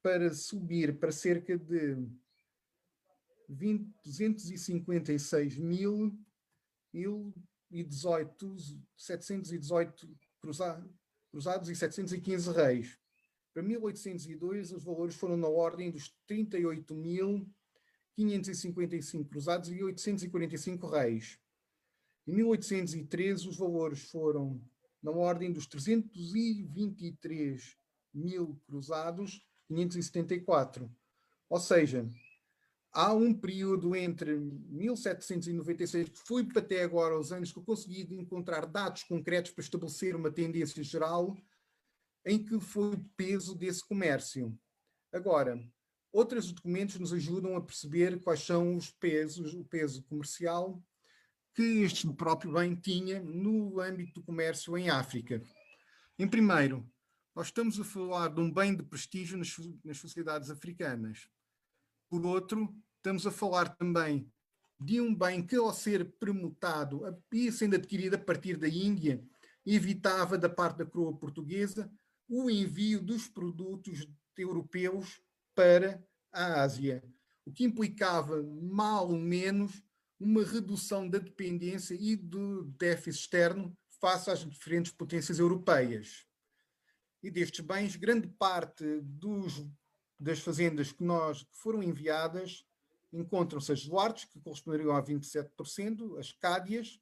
para subir para cerca de 256.718 cruzados e 715 reis. Para 1802, os valores foram na ordem dos 38.555 cruzados e 845 reis. Em 1813, os valores foram na ordem dos 323 mil cruzados, 574. Ou seja, há um período entre 1796, que foi até agora os anos que eu consegui encontrar dados concretos para estabelecer uma tendência geral, em que foi o peso desse comércio. Agora, outros documentos nos ajudam a perceber quais são o peso comercial que este próprio bem tinha no âmbito do comércio em África. Em primeiro, nós estamos a falar de um bem de prestígio nas sociedades africanas. Por outro, estamos a falar também de um bem que, ao ser permutado e sendo adquirido a partir da Índia, evitava da parte da coroa portuguesa o envio dos produtos europeus para a Ásia, o que implicava, mal ou menos, uma redução da dependência e do déficit externo face às diferentes potências europeias. E destes bens, grande parte das fazendas que foram enviadas encontram-se as Duartes, que corresponderiam a 27%, as Cádias,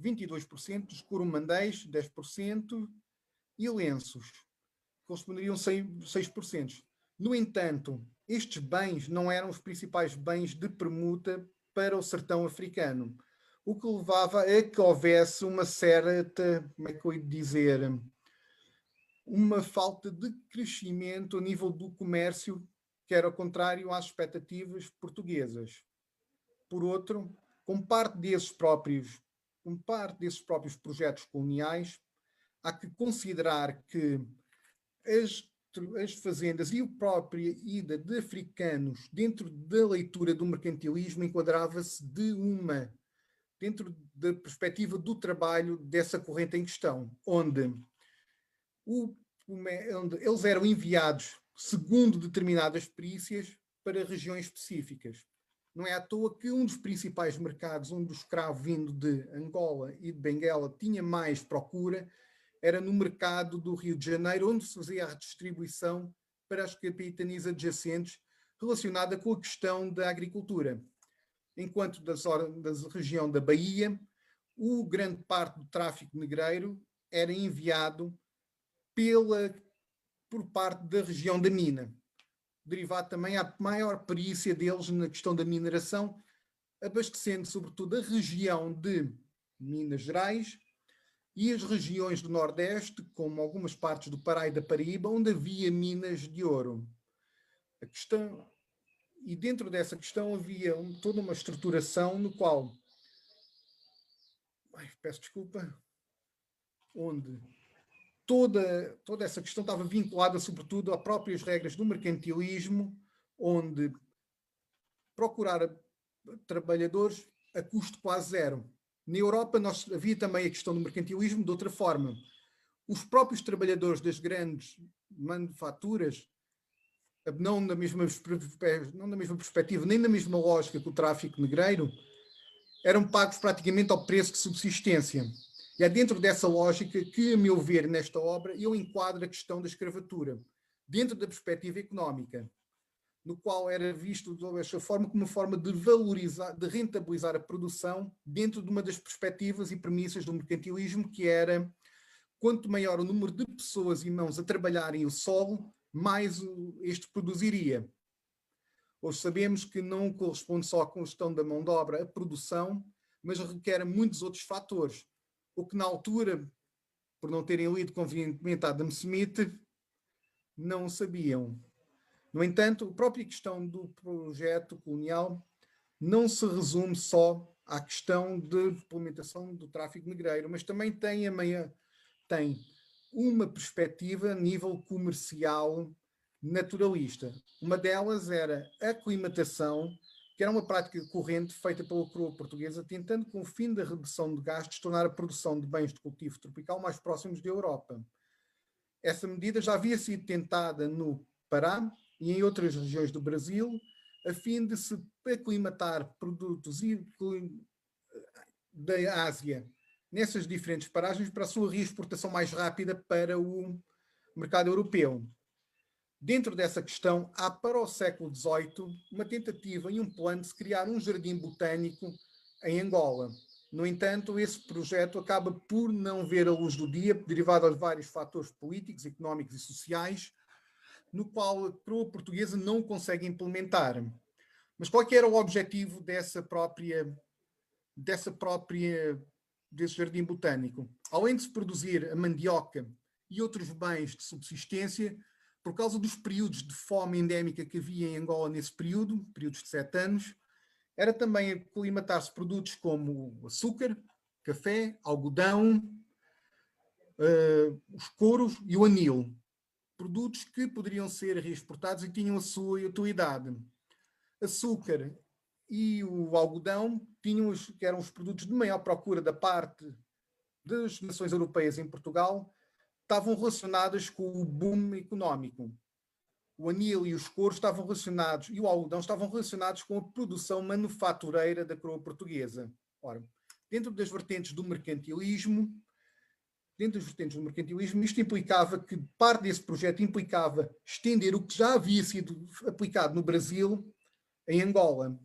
22%, os Coromandéis, 10%, e Lenços, corresponderiam a 6%. No entanto, estes bens não eram os principais bens de permuta para o sertão africano, o que levava a que houvesse uma certa, como é que eu ia dizer, uma falta de crescimento a nível do comércio, que era ao contrário às expectativas portuguesas. Por outro, com parte desses próprios projetos coloniais, há que considerar que as fazendas e a própria ida de africanos dentro da leitura do mercantilismo enquadrava-se dentro da perspectiva do trabalho dessa corrente em questão, onde eles eram enviados segundo determinadas perícias para regiões específicas. Não é à toa que um dos principais mercados onde o escravo vindo de Angola e de Benguela tinha mais procura era no mercado do Rio de Janeiro, onde se fazia a redistribuição para as capitanias adjacentes relacionada com a questão da agricultura. Enquanto da região da Bahia, grande parte do tráfico negreiro era enviado por parte da região da mina, derivado também à maior perícia deles na questão da mineração, abastecendo sobretudo a região de Minas Gerais e as regiões do Nordeste, como algumas partes do Pará e da Paraíba, onde havia minas de ouro. E dentro dessa questão havia toda uma estruturação no qual, peço desculpa, onde toda essa questão estava vinculada sobretudo a próprias regras do mercantilismo, onde procurar trabalhadores a custo quase zero. Na Europa havia também a questão do mercantilismo de outra forma. Os próprios trabalhadores das grandes manufaturas, não na mesma perspectiva, nem na mesma lógica que o tráfico negreiro, eram pagos praticamente ao preço de subsistência. E é dentro dessa lógica que, a meu ver, nesta obra, eu enquadro a questão da escravatura, dentro da perspectiva económica, no qual era visto desta forma como uma forma de valorizar, de rentabilizar a produção dentro de uma das perspectivas e premissas do mercantilismo, que era quanto maior o número de pessoas e mãos a trabalharem o solo, mais este produziria. Hoje sabemos que não corresponde só à questão da mão de obra, a produção, mas requer muitos outros fatores, o que na altura, por não terem lido convenientemente Adam Smith, não sabiam. No entanto, a própria questão do projeto colonial não se resume só à questão de implementação do tráfico negreiro, mas também tem uma perspectiva a nível comercial naturalista. Uma delas era a aclimatação, que era uma prática corrente feita pela coroa portuguesa, tentando, com o fim da redução de gastos, tornar a produção de bens de cultivo tropical mais próximos da Europa. Essa medida já havia sido tentada no Pará e em outras regiões do Brasil, a fim de se aclimatar produtos da Ásia nessas diferentes paragens para a sua reexportação mais rápida para o mercado europeu. Dentro dessa questão, há para o século XVIII uma tentativa e um plano de se criar um jardim botânico em Angola. No entanto, esse projeto acaba por não ver a luz do dia, derivado de vários fatores políticos, económicos e sociais, no qual a coroa portuguesa não consegue implementar. Mas qual que era o objetivo desse jardim botânico? Além de se produzir a mandioca e outros bens de subsistência, por causa dos períodos de fome endémica que havia em Angola nesse período, períodos de 7 anos, era também aclimatar-se produtos como açúcar, café, algodão, os couros e o anil. Produtos que poderiam ser reexportados e tinham a sua utilidade. Açúcar e o algodão que eram os produtos de maior procura da parte das nações europeias em Portugal, estavam relacionadas com o boom económico. O anil e os couros estavam relacionados, e o algodão estavam relacionados com a produção manufatureira da coroa portuguesa. Ora, dentro das vertentes do mercantilismo, isto implicava que parte desse projeto implicava estender o que já havia sido aplicado no Brasil em Angola.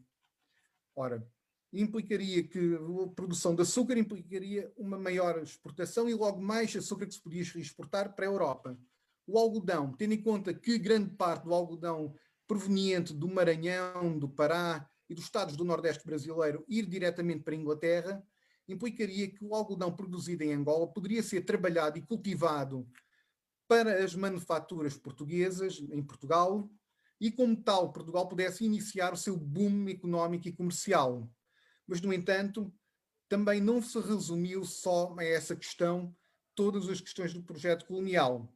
Ora, implicaria que a produção de açúcar implicaria uma maior exportação e logo mais açúcar que se podia exportar para a Europa. O algodão, tendo em conta que grande parte do algodão proveniente do Maranhão, do Pará e dos estados do Nordeste brasileiro ir diretamente para a Inglaterra, implicaria que o algodão produzido em Angola poderia ser trabalhado e cultivado para as manufaturas portuguesas em Portugal e, como tal, Portugal pudesse iniciar o seu boom económico e comercial. Mas, no entanto, também não se resumiu só a essa questão, todas as questões do projeto colonial.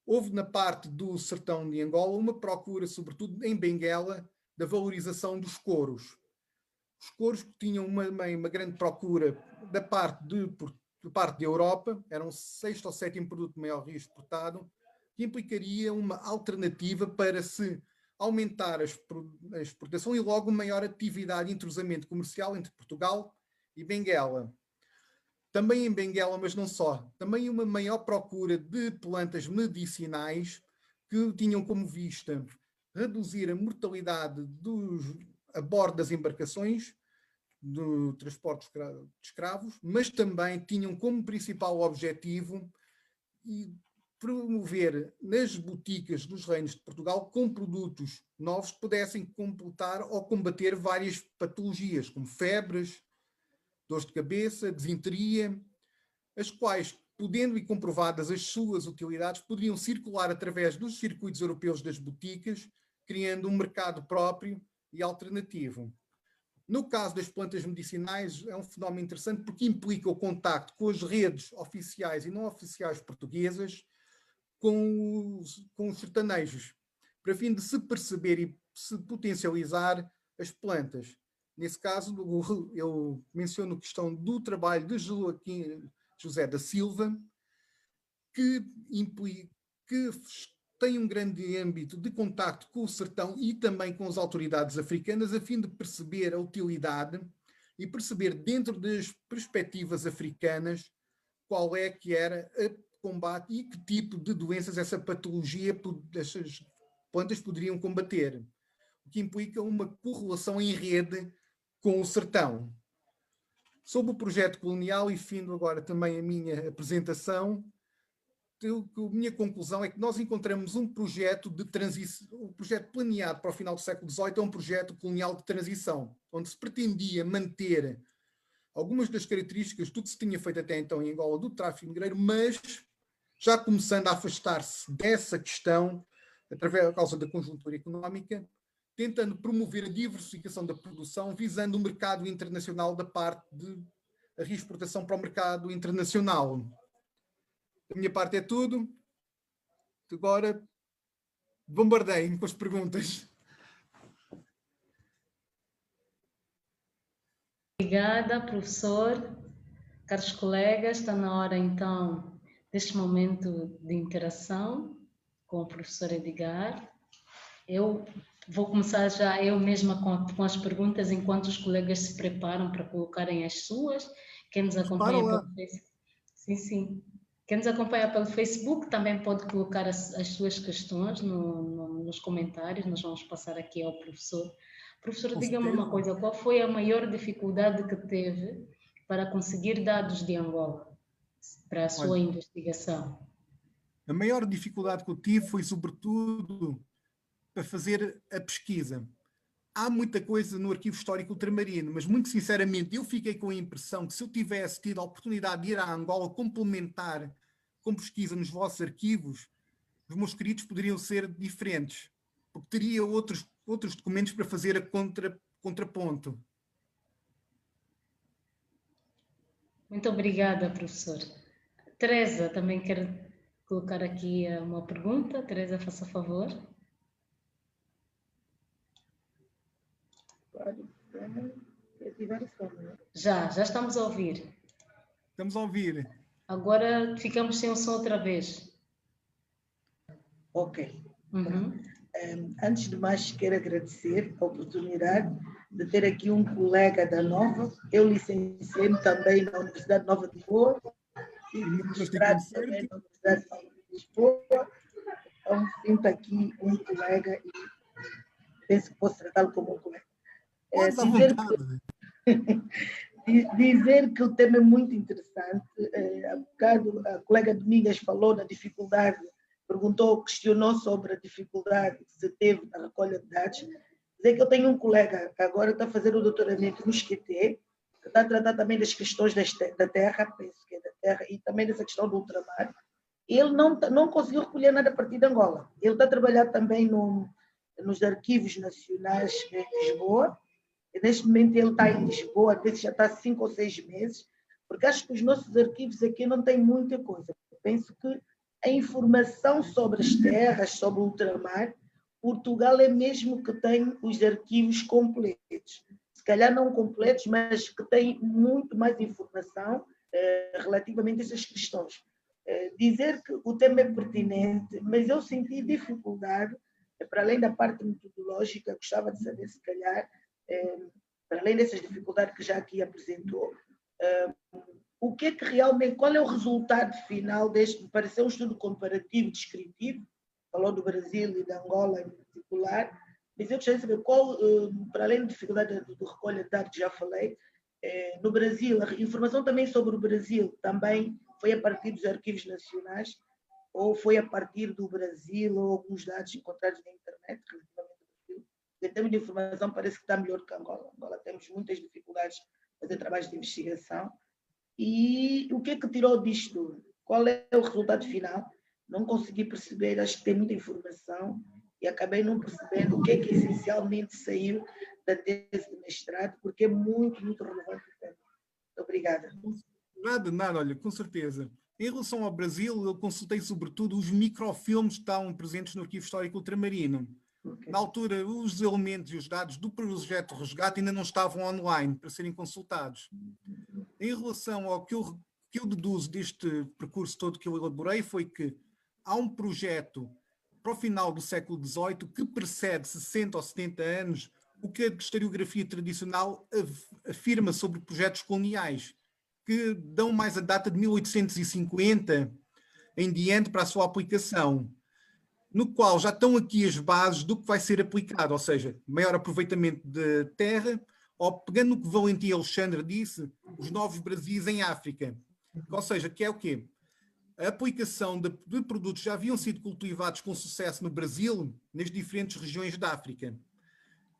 Houve na parte do sertão de Angola uma procura, sobretudo em Benguela, da valorização dos couros. Os couros tinham uma grande procura da parte da Europa, eram o 6º ou 7º produto de maior risco exportado, que implicaria uma alternativa para se aumentar a exportação e logo maior atividade e entrosamento comercial entre Portugal e Benguela. Também em Benguela, mas não só, também uma maior procura de plantas medicinais que tinham como vista reduzir a mortalidade a bordo das embarcações do transporte de escravos, mas também tinham como principal objetivo promover nas boticas dos reinos de Portugal com produtos novos que pudessem completar ou combater várias patologias, como febres, dores de cabeça, disenteria, as quais, podendo e comprovadas as suas utilidades, poderiam circular através dos circuitos europeus das boticas, criando um mercado próprio e alternativo. No caso das plantas medicinais, é um fenómeno interessante porque implica o contacto com as redes oficiais e não oficiais portuguesas com os sertanejos, para fim de se perceber e se potencializar as plantas. Nesse caso, eu menciono a questão do trabalho de Joaquim José da Silva, que tem um grande âmbito de contacto com o sertão e também com as autoridades africanas, a fim de perceber a utilidade e perceber dentro das perspectivas africanas qual é que era o combate e que tipo de doenças essa patologia dessas plantas poderiam combater, o que implica uma correlação em rede com o sertão. Sobre o projeto colonial, e findo agora também a minha apresentação, a minha conclusão é que nós encontramos um projeto de transição, um projeto planeado para o final do século XVIII, é um projeto colonial de transição, onde se pretendia manter algumas das características do que se tinha feito até então em Angola do tráfico negreiro, mas já começando a afastar-se dessa questão, através da causa da conjuntura económica, tentando promover a diversificação da produção, visando o mercado internacional da parte da reexportação para o mercado internacional. Da minha parte é tudo. Agora, bombardeiem com as perguntas. Obrigada, professor. Caros colegas, está na hora então deste momento de interação com o professor Edgar. Eu vou começar já eu mesma com as perguntas, enquanto os colegas se preparam para colocarem as suas. Quem nos acompanha pelo Facebook, sim. Quem nos acompanha pelo Facebook também pode colocar as suas questões nos comentários. Nós vamos passar aqui ao professor. Professor, diga-me uma coisa, qual foi a maior dificuldade que teve para conseguir dados de Angola para a sua investigação? A maior dificuldade que eu tive foi, sobretudo, para fazer a pesquisa. Há muita coisa no Arquivo Histórico Ultramarino, mas, muito sinceramente, eu fiquei com a impressão que se eu tivesse tido a oportunidade de ir à Angola complementar com pesquisa nos vossos arquivos, os meus escritos poderiam ser diferentes, porque teria outros documentos para fazer a contraponto. Muito obrigada, professor. Teresa também quer colocar aqui uma pergunta. Teresa, faça favor. Já estamos a ouvir. Estamos a ouvir. Agora ficamos sem o som outra vez. Ok. Antes de mais, quero agradecer a oportunidade de ter aqui um colega da Nova. Eu licenciei-me também na Universidade Nova de Lisboa e mestrado também na Universidade Nova de Lisboa. Então, sinto aqui um colega e penso que posso tratá-lo como um colega. Dizer que o tema é muito interessante. Há bocado a colega Domingas falou da dificuldade, questionou sobre a dificuldade que se teve na recolha de dados. Dizer que eu tenho um colega que agora está a fazer o doutoramento no SQT, que está a tratar também das questões da terra, penso que é da terra, e também dessa questão do ultramar. ele não conseguiu recolher nada a partir de Angola. Ele está a trabalhar também nos arquivos nacionais em Lisboa. Neste momento ele está em Lisboa, às vezes já está 5 ou 6 meses, porque acho que os nossos arquivos aqui não têm muita coisa. Penso que a informação sobre as terras, sobre o ultramar, Portugal é mesmo que tem os arquivos completos. Se calhar não completos, mas que têm muito mais informação relativamente a essas questões. Dizer que o tema é pertinente, mas eu senti dificuldade, para além da parte metodológica, gostava de saber, se calhar, para além dessas dificuldades que já aqui apresentou, o que é que realmente, qual é o resultado final deste, pareceu um estudo comparativo, descritivo, falou do Brasil e da Angola em particular, mas eu gostaria de saber qual, para além da dificuldade do recolha de dados que já falei, no Brasil, a informação também sobre o Brasil também foi a partir dos arquivos nacionais ou foi a partir do Brasil ou alguns dados encontrados na internet relativamente ao Brasil? Em termos de informação parece que está melhor que Angola. Angola temos muitas dificuldades para fazer trabalhos de investigação. E o que é que tirou disto? Qual é o resultado final? Não consegui perceber, acho que tem muita informação e acabei não percebendo o que é que essencialmente saiu da tese de mestrado, porque é muito, muito relevante o tema. Muito obrigada. Nada, olha, com certeza. Em relação ao Brasil, eu consultei sobretudo os microfilmes que estavam presentes no Arquivo Histórico Ultramarino. Okay. Na altura, os elementos e os dados do projeto Resgate ainda não estavam online para serem consultados. Em relação ao que eu deduzo deste percurso todo que eu elaborei, foi que há um projeto para o final do século XVIII que precede 60 ou 70 anos o que a historiografia tradicional afirma sobre projetos coloniais, que dão mais a data de 1850 em diante para a sua aplicação, no qual já estão aqui as bases do que vai ser aplicado, ou seja, maior aproveitamento de terra, ou pegando no que Valentim Alexandre disse, os novos Brasis em África. Ou seja, que é o quê? A aplicação de produtos já haviam sido cultivados com sucesso no Brasil, nas diferentes regiões da África.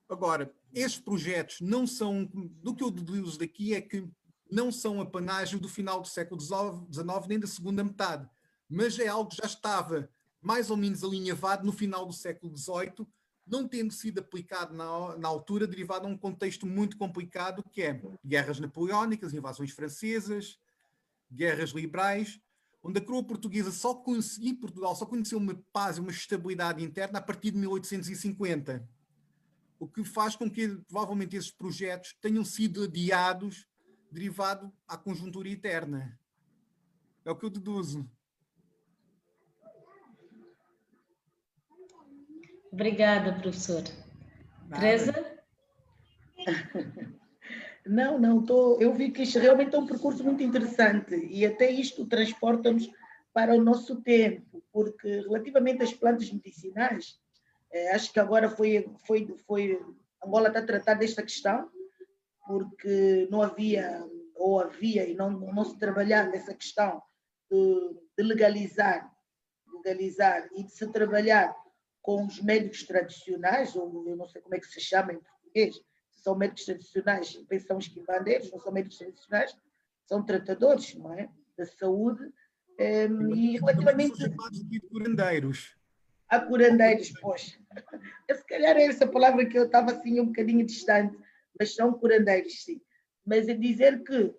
Agora, estes projetos não são, do que eu deduzo daqui é que não são apanágio do final do século XIX nem da segunda metade, mas é algo que já estava mais ou menos alinhavado no final do século XVIII, não tendo sido aplicado na altura, derivado a um contexto muito complicado, que é guerras napoleónicas, invasões francesas, guerras liberais, onde a coroa portuguesa Portugal só conheceu uma paz e uma estabilidade interna a partir de 1850. O que faz com que, provavelmente, esses projetos tenham sido adiados derivado à conjuntura interna. É o que eu deduzo. Obrigada, professor. Teresa? Não, eu vi que isto realmente é um percurso muito interessante e até isto transporta-nos para o nosso tempo, porque relativamente às plantas medicinais, acho que agora Angola está a tratar desta questão, porque não havia, ou havia, e não se trabalhava nessa questão de legalizar e de se trabalhar com os médicos tradicionais, ou eu não sei como é que se chama em português, se são médicos tradicionais, pensamos que bandeiros, não são médicos tradicionais, são tratadores, não é? Da saúde, e relativamente... São chamados de curandeiros. Há curandeiros, pois. Se calhar é essa palavra que eu estava assim um bocadinho distante, mas são curandeiros, sim. Mas é dizer que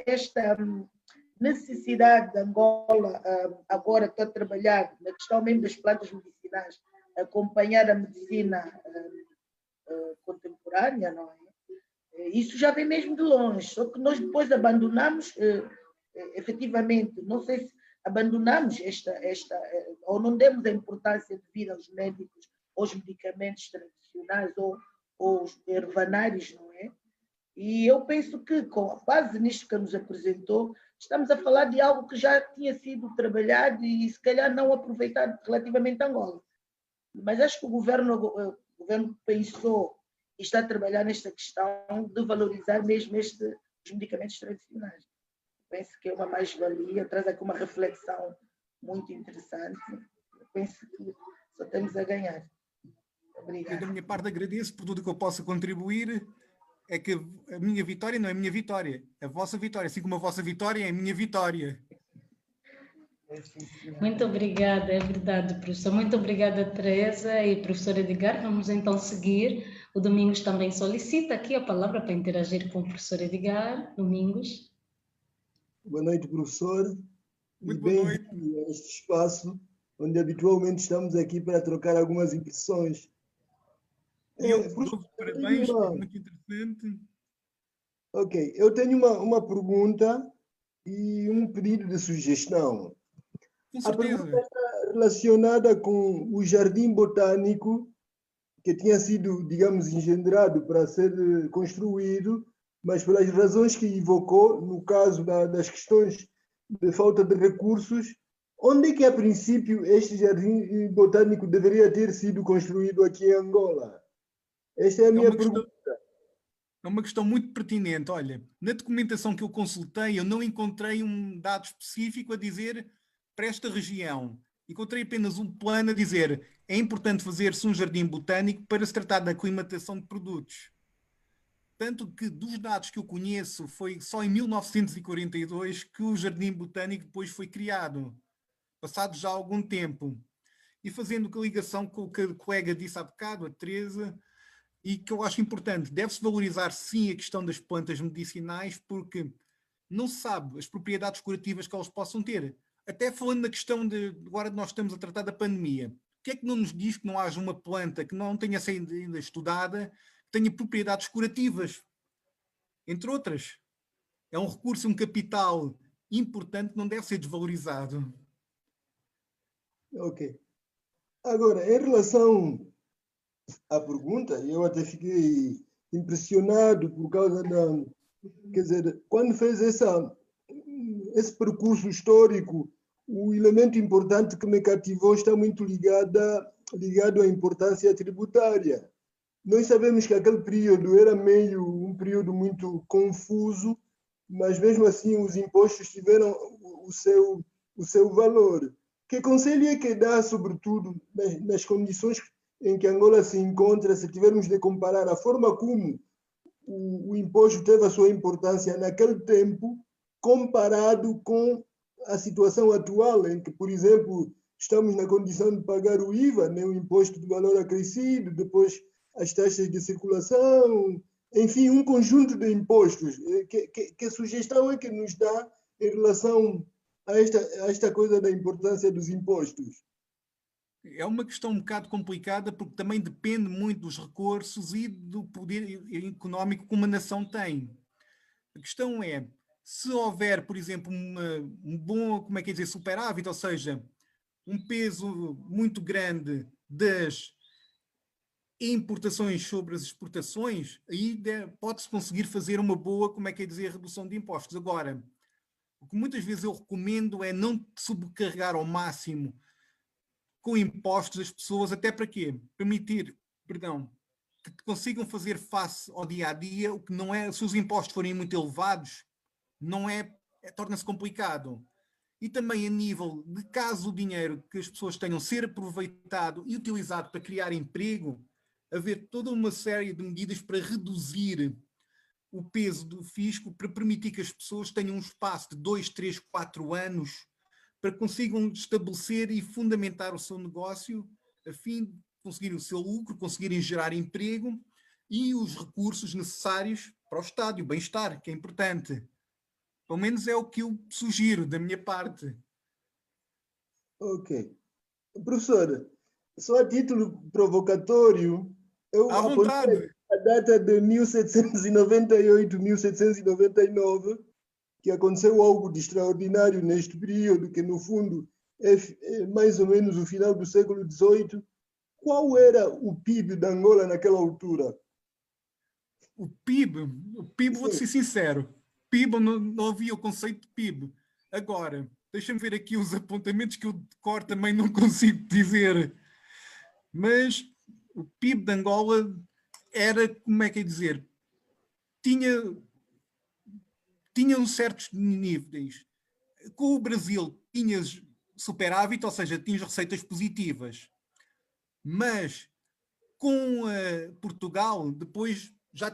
esta necessidade de Angola agora está a trabalhar na questão mesmo das plantas medicinais, acompanhar a medicina contemporânea, não é? Isso já vem mesmo de longe, só que nós depois abandonamos, efetivamente, não sei se abandonamos ou não demos a importância devida aos médicos, aos medicamentos tradicionais ou os ervanários, não é? E eu penso que, com base nisto que nos apresentou, estamos a falar de algo que já tinha sido trabalhado e se calhar não aproveitado relativamente a Angola. Mas acho que o governo pensou e está a trabalhar nesta questão de valorizar mesmo os medicamentos tradicionais. Penso que é uma mais-valia, traz aqui uma reflexão muito interessante. Penso que só temos a ganhar. Obrigada. Eu, da minha parte, agradeço por tudo que eu possa contribuir. É que a minha vitória não é a minha vitória, é a vossa vitória, assim como a vossa vitória é a minha vitória. Muito obrigada, é verdade, professor. Muito obrigada, Teresa e professor Edgar. Vamos então seguir. O Domingos também solicita aqui a palavra para interagir com o professor Edgar. Domingos. Boa noite, professor. Muito E boa noite. bem-vindo a este espaço, onde habitualmente estamos aqui para trocar algumas impressões. E eu Professor, dou parabéns, foi muito interessante. Ok, eu tenho uma pergunta e um pedido de sugestão. Com A pergunta certeza. está relacionada com o jardim botânico que tinha sido, digamos, engendrado para ser construído, mas pelas razões que evocou, no caso das questões de falta de recursos, onde é que, a princípio, este jardim botânico deveria ter sido construído aqui em Angola? Esta é a minha pergunta. É uma questão muito pertinente. Olha, na documentação que eu consultei, eu não encontrei um dado específico a dizer para esta região. Encontrei apenas um plano a dizer é importante fazer-se um jardim botânico para se tratar da aclimatação de produtos. Tanto que, dos dados que eu conheço, foi só em 1942 que o jardim botânico depois foi criado, passado já algum tempo. E fazendo ligação com o que a colega disse há bocado, a Teresa, e que eu acho importante, deve-se valorizar sim a questão das plantas medicinais, porque não se sabe as propriedades curativas que elas possam ter. Até falando na questão de, agora nós estamos a tratar da pandemia, o que é que não nos diz que não haja uma planta que não tenha sido ainda estudada, que tenha propriedades curativas, entre outras? É um recurso, um capital importante que não deve ser desvalorizado. Ok. Agora, em relação à pergunta, eu até fiquei impressionado por causa da... Quer dizer, quando fez esse percurso histórico, o elemento importante que me cativou está muito ligado à importância tributária. Nós sabemos que aquele período era meio um período muito confuso, mas mesmo assim os impostos tiveram o seu valor. Que conselho é que dá, sobretudo, nas condições em que Angola se encontra, se tivermos de comparar a forma como o imposto teve a sua importância naquele tempo, comparado com a situação atual, em que, por exemplo, estamos na condição de pagar o IVA, né, o imposto de valor acrescido, depois as taxas de circulação, enfim, um conjunto de impostos. Que sugestão é que nos dá em relação a esta coisa da importância dos impostos? É uma questão um bocado complicada porque também depende muito dos recursos e do poder económico que uma nação tem. A questão é, se houver, por exemplo, um bom, como é que é dizer, superávit, ou seja, um peso muito grande das importações sobre as exportações, aí pode-se conseguir fazer uma boa, como é que é dizer, redução de impostos. Agora, o que muitas vezes eu recomendo é não subcarregar ao máximo com impostos as pessoas, até para quê? Permitir, perdão, que consigam fazer face ao dia a dia, o que não é, se os impostos forem muito elevados, não torna-se complicado. E também a nível de caso o dinheiro que as pessoas tenham ser aproveitado e utilizado para criar emprego, haver toda uma série de medidas para reduzir o peso do fisco, para permitir que as pessoas tenham um espaço de 2, 3, 4 anos para que consigam estabelecer e fundamentar o seu negócio a fim de conseguirem o seu lucro, conseguirem gerar emprego e os recursos necessários para o Estado e o bem-estar, que é importante. Pelo menos é o que eu sugiro da minha parte. Ok. Professor, só a título provocatório, eu À vontade. a data de 1798, 1799, que aconteceu algo de extraordinário neste período, que no fundo é mais ou menos o final do século XVIII. Qual era o PIB de Angola naquela altura? O PIB, vou-te ser sincero, PIB não havia o conceito de PIB. Agora, deixa-me ver aqui os apontamentos que eu de cor também não consigo dizer. Mas o PIB de Angola era, como é que é dizer, tinha certos níveis. Com o Brasil tinhas superávit, ou seja, tinhas receitas positivas. Mas com Portugal, depois já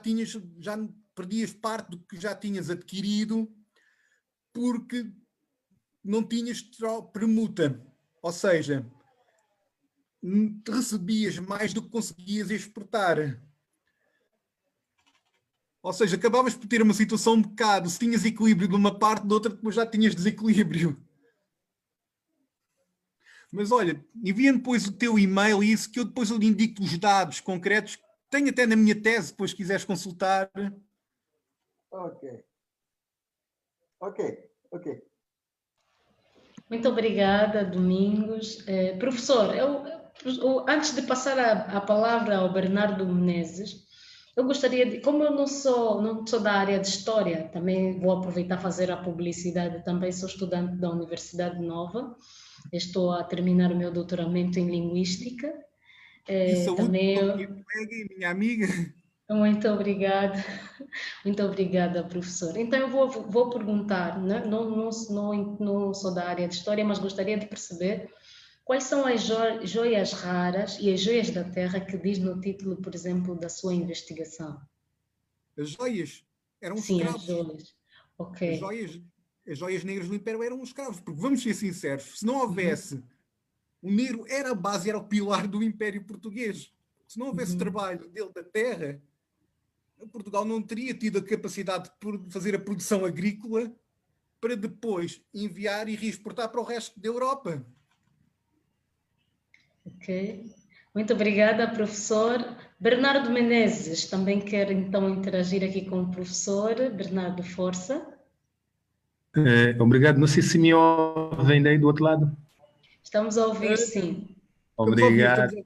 perdias parte do que já tinhas adquirido, porque não tinhas permuta, ou seja, recebias mais do que conseguias exportar. Ou seja, acabavas por ter uma situação um bocado, se tinhas equilíbrio de uma parte, de outra depois já tinhas desequilíbrio. Mas olha, envia-me depois o teu e-mail e isso que eu depois lhe indico os dados concretos. Tenho até na minha tese, depois se quiseres consultar. Ok. Muito obrigada, Domingos. Professor, antes de passar a palavra ao Bernardo Menezes, eu gostaria de, como eu não sou da área de História, também vou aproveitar fazer a publicidade, também sou estudante da Universidade Nova, estou a terminar o meu doutoramento em Linguística. E saúde, Também minha colega e minha amiga. Muito obrigada, muito obrigada, professor. Então, eu vou perguntar, né? Não sou da área de História, mas gostaria de perceber quais são as joias raras e as joias da terra que diz no título, por exemplo, da sua investigação. As joias eram os Sim, as escravos. joias. Ok. As joias negras do Império eram os escravos, porque vamos ser sinceros, se não houvesse, o negro era a base, era o pilar do Império Português. Se não houvesse trabalho dele da terra, Portugal não teria tido a capacidade de fazer a produção agrícola para depois enviar e reexportar para o resto da Europa. Ok. Muito obrigada, professor. Bernardo Menezes também quer então interagir aqui com o professor. Bernardo, força. Obrigado. Não sei se me ouvem daí do outro lado. Estamos a ouvir, sim. Obrigado.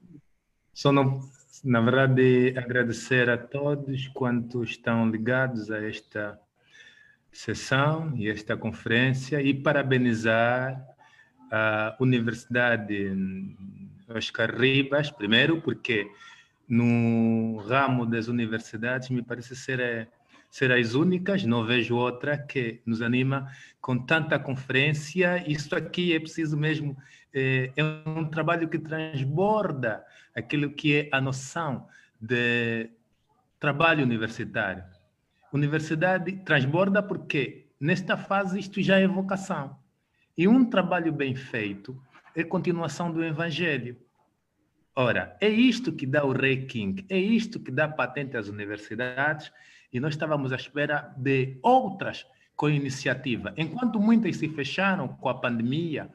Só não, na verdade, agradecer a todos quantos estão ligados a esta sessão e esta conferência e parabenizar a Universidade Oscar Ribas, primeiro, porque no ramo das universidades me parece ser as únicas, não vejo outra que nos anima com tanta conferência. Isso aqui é preciso mesmo, é um trabalho que transborda aquilo que é a noção de trabalho universitário. Universidade transborda porque nesta fase isto já é vocação. E um trabalho bem feito é continuação do Evangelho. Ora, é isto que dá o ranking, é isto que dá patente às universidades, e nós estávamos à espera de outras com iniciativa. Enquanto muitas se fecharam com a pandemia,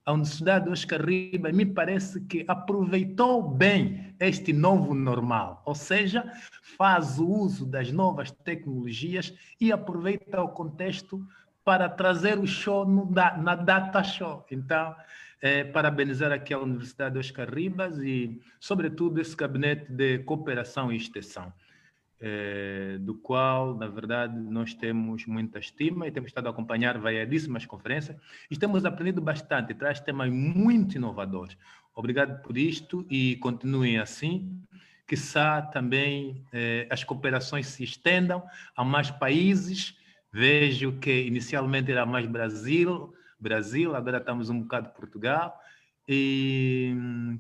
a Universidade Oscar Ribas me parece que aproveitou bem este novo normal, ou seja, faz o uso das novas tecnologias e aproveita o contexto para trazer o show na data show. Então, parabenizar aqui a Universidade Oscar Ribas e, sobretudo, esse gabinete de cooperação e extensão, do qual, na verdade, nós temos muita estima e temos estado a acompanhar variadíssimas conferências e temos aprendido bastante, traz temas muito inovadores. Obrigado por isto e continuem assim, quiçá também as cooperações se estendam a mais países. Vejo que inicialmente era mais Brasil, agora estamos um bocado Portugal, e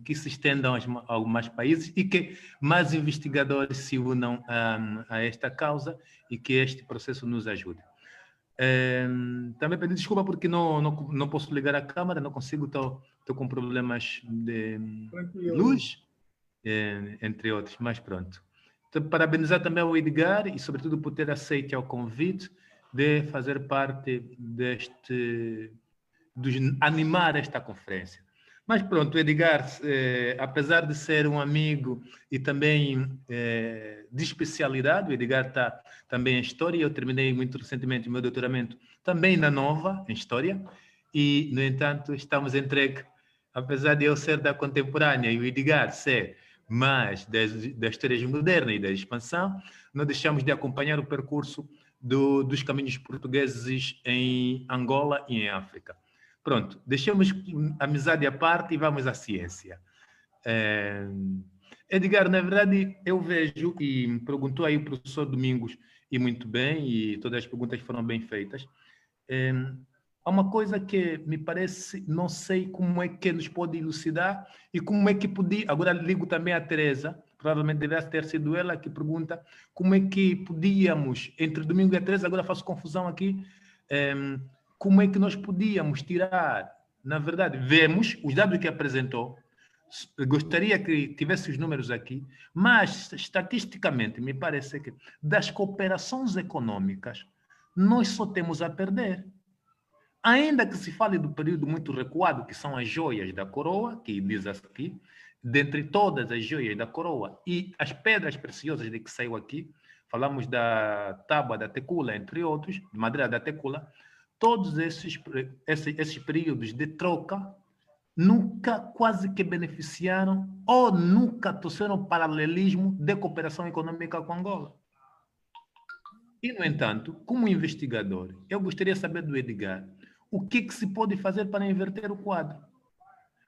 que se estendam a alguns países e que mais investigadores se unam a esta causa e que este processo nos ajude. Também peço desculpa porque não posso ligar a câmera, não consigo, estou com problemas de luz, entre outros, mas pronto. Então, parabenizar também ao Edgar e sobretudo por ter aceito ao convite de fazer parte de animar esta conferência. Mas pronto, Edgar, apesar de ser um amigo e também de especialidade, o Edgar está também em História, eu terminei muito recentemente o meu doutoramento também na Nova, em História, e, no entanto, estamos entregues, apesar de eu ser da contemporânea e o Edgar ser mais das histórias modernas e da expansão, não deixamos de acompanhar o percurso dos caminhos portugueses em Angola e em África. Pronto, deixamos a amizade à parte e vamos à ciência. Edgar, na verdade, eu vejo, e me perguntou aí o professor Domingos, e muito bem, e todas as perguntas foram bem feitas. Há uma coisa que me parece, não sei como é que nos pode elucidar e como é que podia... Agora ligo também a Teresa, provavelmente deverá ter sido ela que pergunta como é que podíamos, entre Domingo e a Teresa, agora faço confusão aqui, como é que nós podíamos tirar, na verdade, vemos os dados que apresentou, gostaria que tivesse os números aqui, mas estatisticamente me parece que das cooperações econômicas nós só temos a perder. Ainda que se fale do período muito recuado, que são as joias da coroa, que diz aqui, dentre todas as joias da coroa e as pedras preciosas de que saiu aqui, falamos da tábua da tecula, entre outros, de madeira da tecula, todos esses períodos de troca nunca quase que beneficiaram ou nunca trouxeram paralelismo de cooperação econômica com Angola. E, no entanto, como investigador, eu gostaria de saber do Edgar o que se pode fazer para inverter o quadro.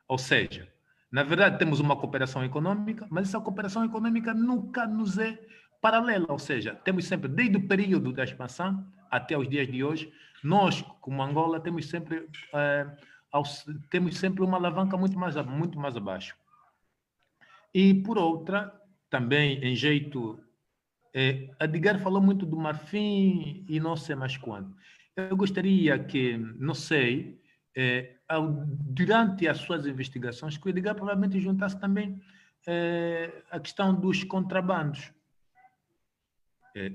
Ou seja, na verdade, temos uma cooperação econômica, mas essa cooperação econômica nunca nos é paralela. Ou seja, temos sempre, desde o período da expansão até os dias de hoje, nós, como Angola, temos sempre uma alavanca muito mais abaixo. E, por outra, também em jeito... Edgar falou muito do Marfim e não sei mais quando. Eu gostaria que, não sei, durante as suas investigações, que o Edgar provavelmente juntasse também a questão dos contrabandos.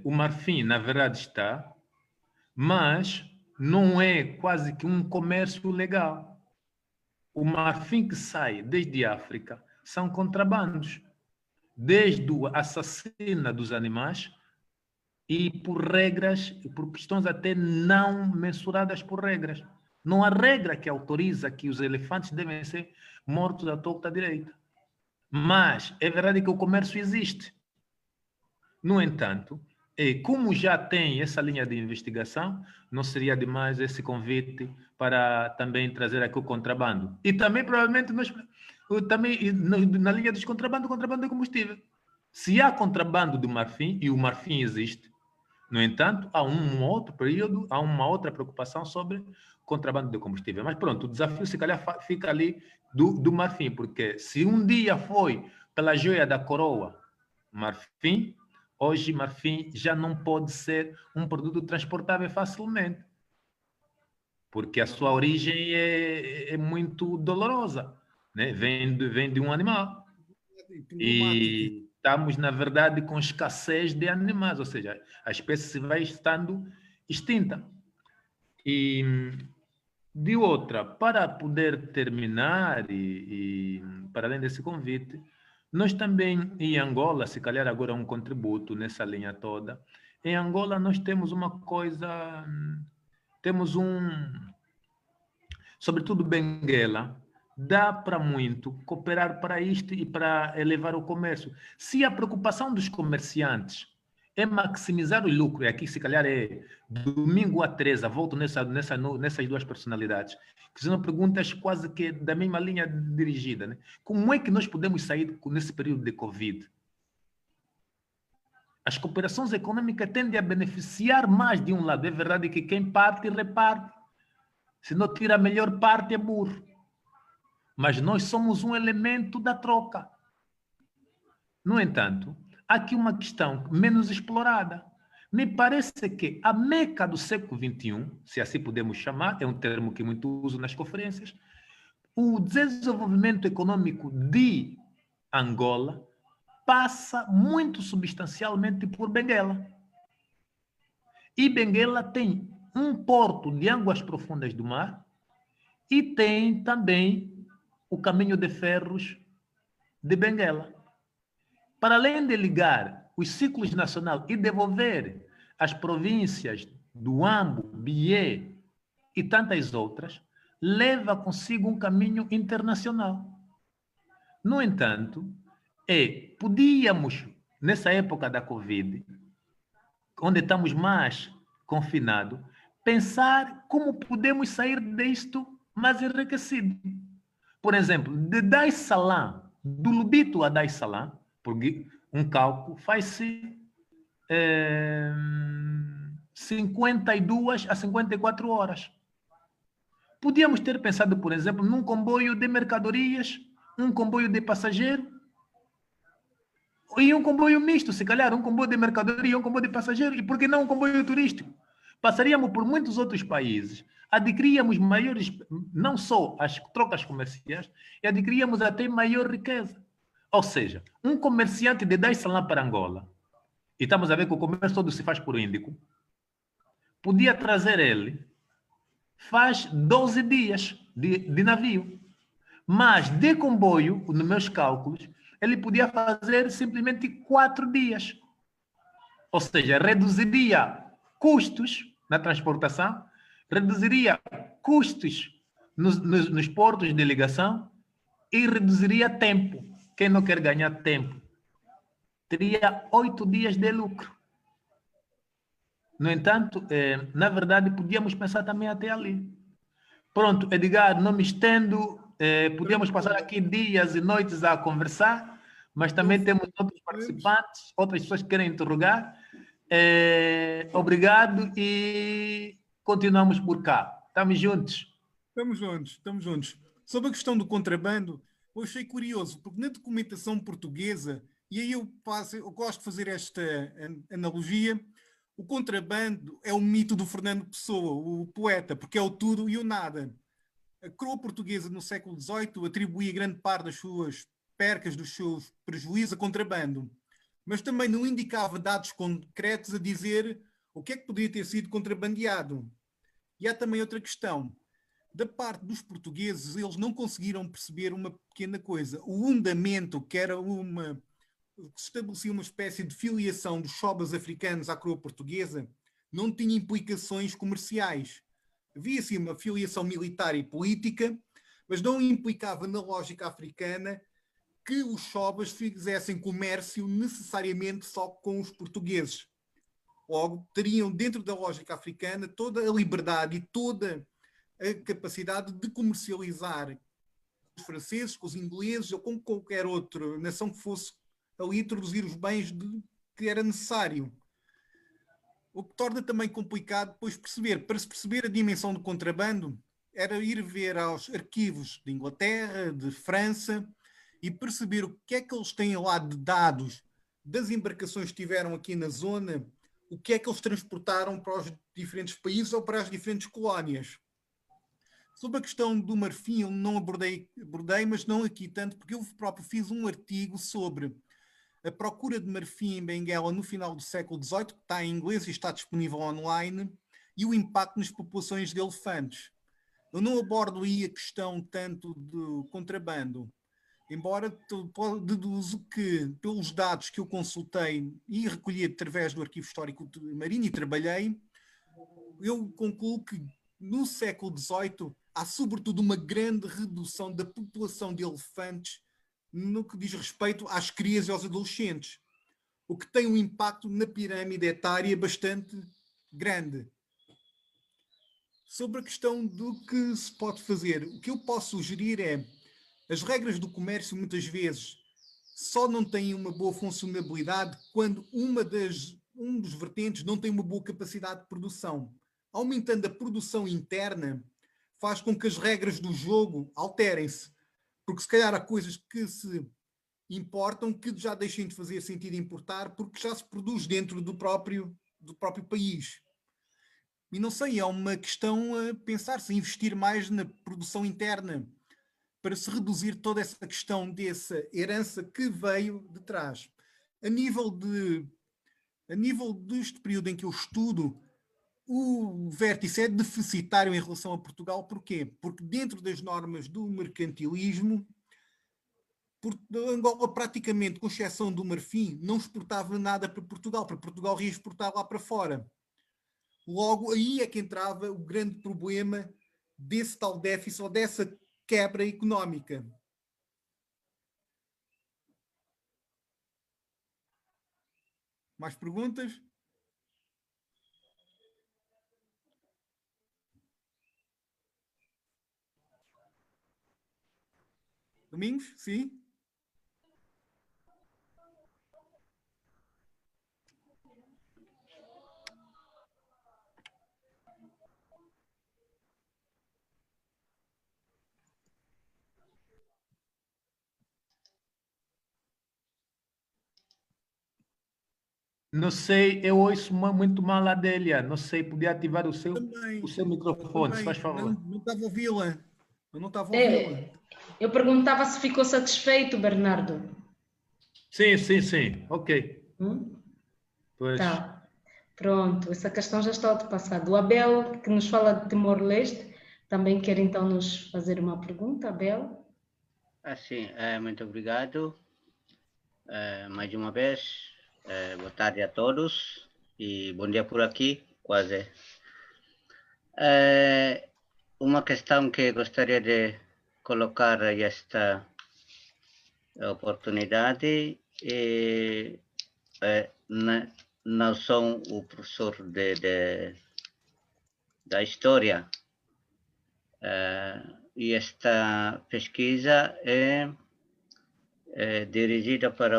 O Marfim, na verdade, está, mas não é quase que um comércio legal. O marfim que sai desde a África são contrabandos, desde o assassino dos animais e por regras, por questões até não mensuradas por regras. Não há regra que autoriza que os elefantes devem ser mortos à torta direita. Mas é verdade que o comércio existe. No entanto, como já tem essa linha de investigação, não seria demais esse convite para também trazer aqui o contrabando. E também, provavelmente, na linha dos contrabando de combustível. Se há contrabando do marfim, e o marfim existe, no entanto, há um outro período, há uma outra preocupação sobre contrabando de combustível. Mas pronto, o desafio se calhar fica ali do marfim, porque se um dia foi pela joia da coroa marfim, hoje marfim já não pode ser um produto transportável facilmente, porque a sua origem é muito dolorosa, né? Vem de um animal. E estamos, na verdade, com escassez de animais, ou seja, a espécie vai estando extinta. E de outra, para poder terminar e para além desse convite, nós também, em Angola, se calhar agora um contributo nessa linha toda, em Angola nós temos uma coisa, sobretudo Benguela, dá para muito cooperar para isto e para elevar o comércio. Se a preocupação dos comerciantes é maximizar o lucro, e aqui se calhar é domingo a Teresa, volto nessas duas personalidades, que são perguntas quase que da mesma linha dirigida, né? Como é que nós podemos sair nesse período de Covid? As cooperações econômicas tendem a beneficiar mais de um lado. É verdade que quem parte, reparte. Se não tira a melhor parte, é burro. Mas nós somos um elemento da troca. No entanto, há aqui uma questão menos explorada. Me parece que a Meca do século XXI, se assim podemos chamar, é um termo que muito uso nas conferências, o desenvolvimento econômico de Angola passa muito substancialmente por Benguela. E Benguela tem um porto de águas profundas do mar e tem também o caminho de ferros de Benguela. Para além de ligar os ciclos nacionais e devolver as províncias do Ambo, Bié e tantas outras, leva consigo um caminho internacional. No entanto, podíamos, nessa época da Covid, onde estamos mais confinados, pensar como podemos sair disto mais enriquecido. Por exemplo, de Dar es Salaam, do Lubito a Dar es Salaam, porque um cálculo faz-se 52 a 54 horas. Podíamos ter pensado, por exemplo, num comboio de mercadorias, um comboio de passageiro e um comboio misto, se calhar, um comboio de mercadoria e um comboio de passageiro, e por que não um comboio turístico? Passaríamos por muitos outros países, adquiríamos maiores, não só as trocas comerciais, e adquiríamos até maior riqueza. Ou seja, um comerciante de Dar es Salaam para Angola, e estamos a ver que o comércio todo se faz por Índico, podia trazer ele, faz 12 dias de navio. Mas de comboio, nos meus cálculos, ele podia fazer simplesmente 4 dias. Ou seja, reduziria custos na transportação, reduziria custos nos portos de ligação e reduziria tempo. Quem não quer ganhar tempo teria 8 dias de lucro. No entanto, na verdade, podíamos pensar também até ali. Pronto, Edgar, não me estendo, podíamos passar aqui dias e noites a conversar, mas também temos outros participantes, outras pessoas que querem interrogar. Obrigado e continuamos por cá. Estamos juntos. Estamos juntos, estamos juntos. Sobre a questão do contrabando, eu achei curioso, porque na documentação portuguesa, e aí eu gosto de fazer esta analogia, o contrabando é o mito do Fernando Pessoa, o poeta, porque é o tudo e o nada. A coroa portuguesa no século XVIII atribuía grande parte das suas percas, dos seus prejuízos a contrabando, mas também não indicava dados concretos a dizer o que é que poderia ter sido contrabandeado. E há também outra questão. Da parte dos portugueses, eles não conseguiram perceber uma pequena coisa. O hundamento, que era que estabelecia uma espécie de filiação dos chobas africanos à coroa portuguesa, não tinha implicações comerciais. Havia sim uma filiação militar e política, mas não implicava na lógica africana que os chobas fizessem comércio necessariamente só com os portugueses. Logo, teriam dentro da lógica africana toda a liberdade e toda a capacidade de comercializar com os franceses, com os ingleses ou com qualquer outra nação que fosse ali introduzir os bens que era necessário. O que torna também complicado depois perceber. Para se perceber a dimensão do contrabando, era ir ver aos arquivos de Inglaterra, de França, e perceber o que é que eles têm lá de dados das embarcações que estiveram aqui na zona, o que é que eles transportaram para os diferentes países ou para as diferentes colónias. Sobre a questão do marfim, eu não abordei, mas não aqui tanto, porque eu próprio fiz um artigo sobre a procura de marfim em Benguela no final do século XVIII, que está em inglês e está disponível online, e o impacto nas populações de elefantes. Eu não abordo aí a questão tanto do contrabando, embora deduzo que, pelos dados que eu consultei e recolhi através do Arquivo Histórico de Marinho e trabalhei, eu concluo que no século XVIII há sobretudo uma grande redução da população de elefantes no que diz respeito às crias e aos adolescentes, o que tem um impacto na pirâmide etária bastante grande. Sobre a questão do que se pode fazer, o que eu posso sugerir é as regras do comércio muitas vezes só não têm uma boa funcionalidade quando um dos vertentes não tem uma boa capacidade de produção. Aumentando a produção interna faz com que as regras do jogo alterem-se, porque se calhar há coisas que se importam que já deixem de fazer sentido importar porque já se produz dentro do próprio país. E não sei, é uma questão a pensar-se, investir mais na produção interna para se reduzir toda essa questão dessa herança que veio de trás. A nível deste período em que eu estudo, o vértice é deficitário em relação a Portugal. Porquê? Porque dentro das normas do mercantilismo, Angola praticamente, com exceção do marfim, não exportava nada para Portugal ia exportar lá para fora. Logo, aí é que entrava o grande problema desse tal déficit ou dessa quebra económica. Mais perguntas? Domingos? Sim? Não sei, eu ouço muito mal a Adélia. Não sei, podia ativar Também, o seu microfone, se faz não favor. estava a ouvi-la. Eu não estava a ouvi-la. É, eu perguntava se ficou satisfeito, Bernardo. Sim, sim, sim. Ok. Pois. Tá. Pronto, essa questão já está ultrapassada. O Abel, que nos fala de Timor-Leste, também quer então nos fazer uma pergunta, Abel? Assim, muito obrigado. Mais uma vez, boa tarde a todos e bom dia por aqui, quase. Uma questão que gostaria de colocar a esta oportunidade não sou o professor da história, e esta pesquisa é dirigida para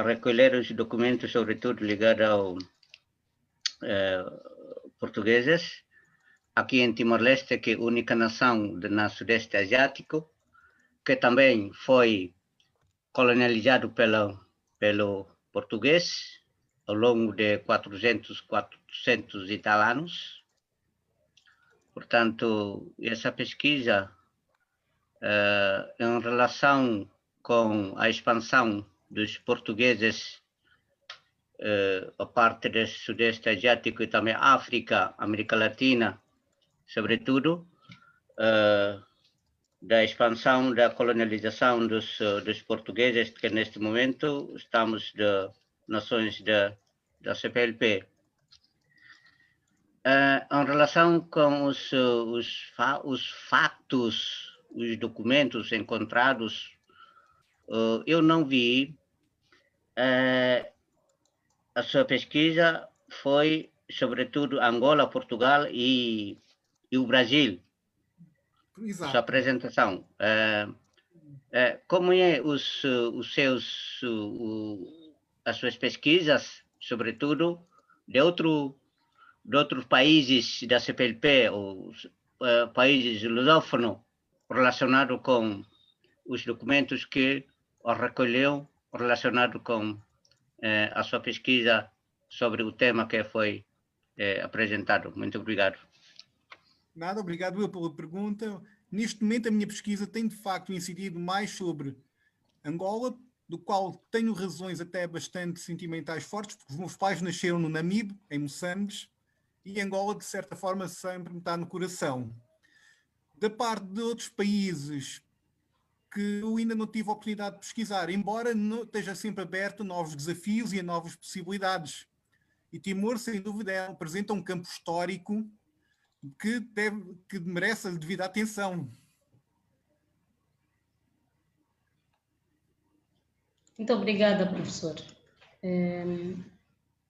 recolher os documentos, sobretudo ligados ao portugueses, aqui em Timor-Leste, que é a única nação no Sudeste Asiático, que também foi colonializado pelo português ao longo de 400 e tal anos. Portanto, essa pesquisa, em relação com a expansão dos portugueses a parte do Sudeste Asiático e também África, América Latina, sobretudo, da expansão, da colonialização dos portugueses, que neste momento estamos de nações da CPLP. Em relação com os fatos, os documentos encontrados, eu não vi. A sua pesquisa foi, sobretudo, Angola, Portugal e o Brasil. Exato. Sua apresentação. Como é as suas pesquisas, sobretudo, de outros países da CPLP, ou países lusófonos, relacionados com os documentos que recolheu, relacionado com a sua pesquisa sobre o tema que foi apresentado. Muito obrigado. Nada, obrigado eu pela pergunta. Neste momento a minha pesquisa tem de facto incidido mais sobre Angola, do qual tenho razões até bastante sentimentais fortes, porque os meus pais nasceram no Namibe, em Moçambique, e Angola de certa forma sempre me está no coração. Da parte de outros países que eu ainda não tive a oportunidade de pesquisar, embora não esteja sempre aberto a novos desafios e a novas possibilidades. E Timor, sem dúvida, apresenta um campo histórico que merece a devida atenção. Muito obrigada, professor.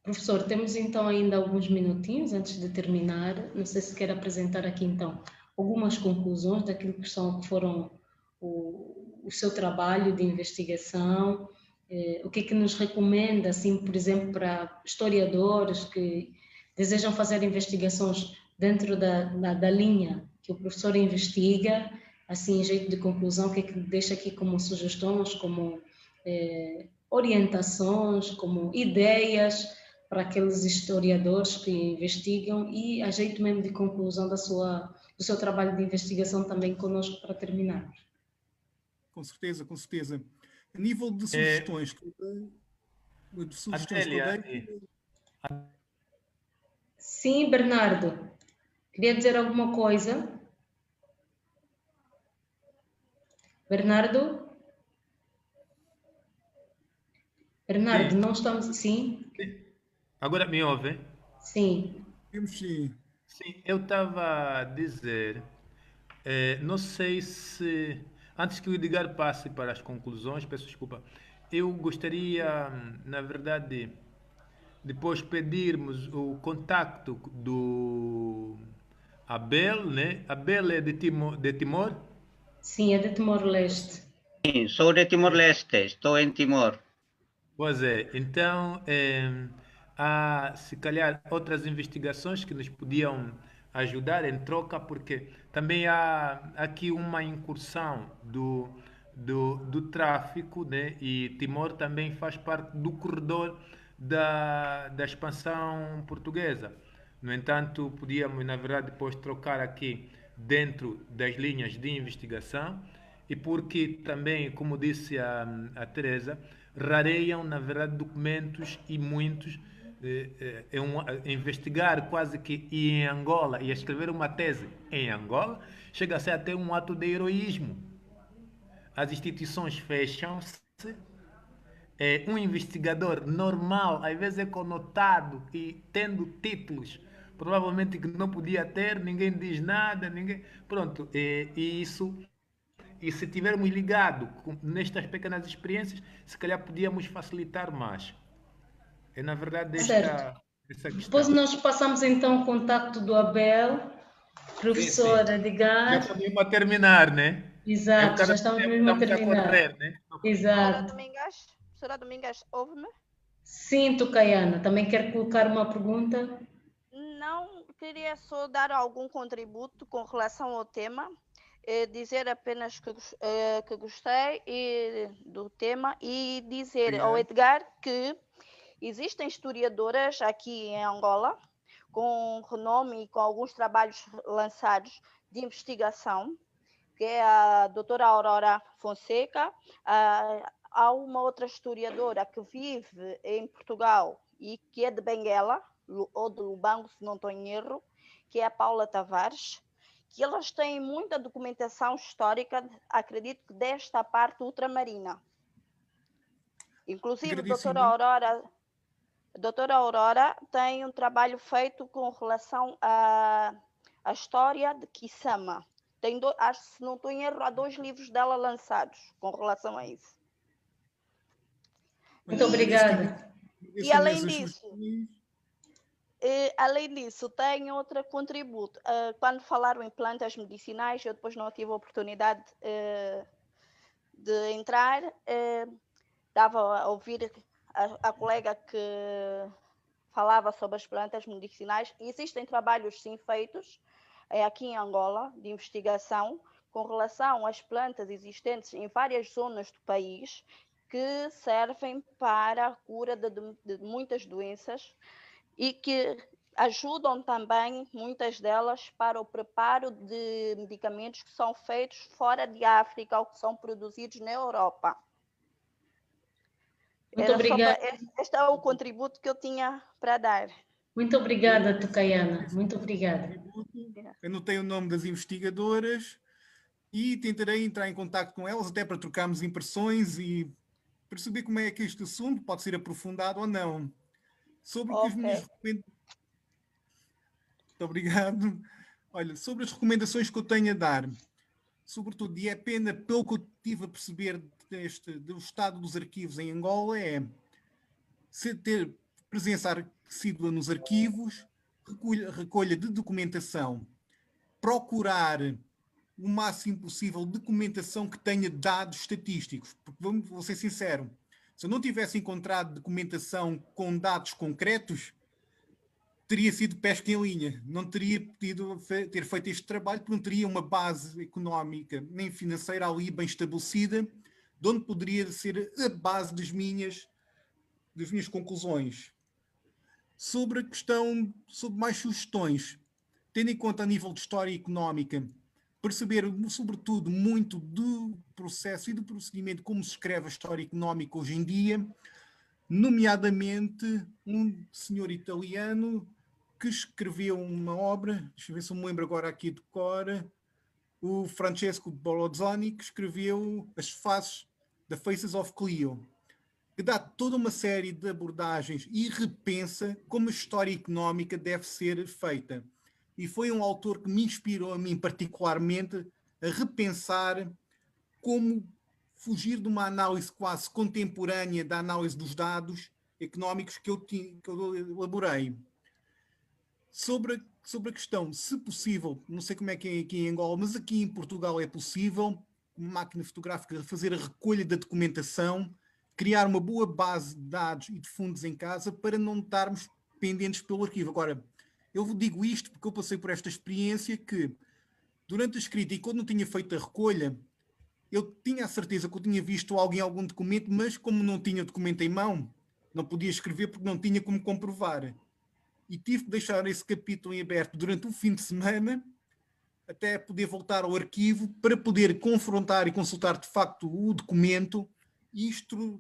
Professor, temos então ainda alguns minutinhos antes de terminar. Não sei se quer apresentar aqui então algumas conclusões daquilo que foram o seu trabalho de investigação, o que é que nos recomenda, assim, por exemplo, para historiadores que desejam fazer investigações dentro da linha que o professor investiga, assim, em jeito de conclusão, o que é que deixa aqui como sugestões, como orientações, como ideias para aqueles historiadores que investigam e a jeito mesmo de conclusão do seu trabalho de investigação também conosco para terminarmos. Com certeza, com certeza. A nível de sugestões, Sim, Bernardo. Queria dizer alguma coisa? Bernardo? Bernardo, Sim. não estamos... Sim? Agora me ouve? Sim. Sim, eu estava a dizer, não sei se, antes que o Edgar passe para as conclusões, peço desculpa, eu gostaria, na verdade, depois pedirmos o contacto do Abel, né? Abel é de Timor? Sim, é de Timor-Leste. Sim, sou de Timor-Leste, estou em Timor. Pois é, então há se calhar outras investigações que nos podiam ajudar em troca, porque também há aqui uma incursão do tráfico, né? E Timor também faz parte do corredor da expansão portuguesa. No entanto, podíamos, na verdade, depois trocar aqui dentro das linhas de investigação e porque também, como disse a Teresa, rareiam, na verdade, documentos e muitos investigar quase que em Angola e escrever uma tese em Angola chega a ser até um ato de heroísmo. As instituições fecham-se, um investigador normal, às vezes é conotado e tendo títulos, provavelmente que não podia ter, ninguém diz nada, ninguém. Pronto, e isso. E se tivermos ligado nestas pequenas experiências, se calhar podíamos facilitar mais. É na verdade Certo. essa Depois questão. nós passamos então o contacto do Abel, professor Sim. Edgar. Já estamos a terminar, né? Exato, já estamos mesmo a estamos a terminar. correr, né? Exato. Professora Domingas, ouve-me? Sim, Tucaiana, também quer colocar uma pergunta? Não, queria só dar algum contributo com relação ao tema, dizer apenas que gostei do tema e dizer ao Edgar que existem historiadoras aqui em Angola com renome e com alguns trabalhos lançados de investigação, que é a doutora Aurora Fonseca. Há uma outra historiadora que vive em Portugal e que é de Benguela, ou de Lubango, se não estou em erro, que é a Paula Tavares, que elas têm muita documentação histórica, acredito que desta parte ultramarina. Inclusive, a doutora Aurora tem um trabalho feito com relação à história de Kisama. Acho que, se não estou em erro, há 2 livros dela lançados com relação a isso. Muito obrigada. E além disso, tem outro contributo. Quando falaram em plantas medicinais, eu depois não tive a oportunidade de entrar. Estava a ouvir a colega que falava sobre as plantas medicinais. Existem trabalhos, sim, feitos aqui em Angola, de investigação, com relação às plantas existentes em várias zonas do país, que servem para a cura de muitas doenças e que ajudam também, muitas delas, para o preparo de medicamentos que são feitos fora de África ou que são produzidos na Europa. Muito obrigada. Este é o contributo que eu tinha para dar. Muito obrigada, Tucaiana. Muito obrigada. Anotei o nome das investigadoras e tentarei entrar em contato com elas, até para trocarmos impressões e perceber como é que este assunto pode ser aprofundado ou não. Sobre o que as minhas recomendações... Muito obrigado. Olha, sobre as recomendações que eu tenho a dar, sobretudo, e é pena, pelo que eu tive a perceber do estado dos arquivos em Angola, é ter presença assídua nos arquivos, recolha de documentação, procurar o máximo possível documentação que tenha dados estatísticos, porque vou ser sincero, se eu não tivesse encontrado documentação com dados concretos, teria sido pesca em linha, não teria podido ter feito este trabalho, porque não teria uma base económica nem financeira ali bem estabelecida, de onde poderia ser a base das minhas conclusões. Sobre a questão, sobre mais sugestões, tendo em conta a nível de história económica, perceber, sobretudo, muito do processo e do procedimento como se escreve a história económica hoje em dia, nomeadamente um senhor italiano que escreveu uma obra, deixa eu ver se eu me lembro agora aqui de cor, o Francesco Bolozzoni, que escreveu as faces da Faces of Clio, que dá toda uma série de abordagens e repensa como a história económica deve ser feita. E foi um autor que me inspirou a mim particularmente a repensar como fugir de uma análise quase contemporânea da análise dos dados económicos que eu elaborei. Sobre a questão, se possível, não sei como é que é aqui em Angola, mas aqui em Portugal é possível, com uma máquina fotográfica, fazer a recolha da documentação, criar uma boa base de dados e de fundos em casa para não estarmos pendentes pelo arquivo. Agora, eu digo isto porque eu passei por esta experiência que, durante a escrita e quando não tinha feito a recolha, eu tinha a certeza que eu tinha visto algum documento, mas como não tinha documento em mão, não podia escrever porque não tinha como comprovar. E tive que deixar esse capítulo em aberto durante o fim de semana, até poder voltar ao arquivo para poder confrontar e consultar de facto o documento,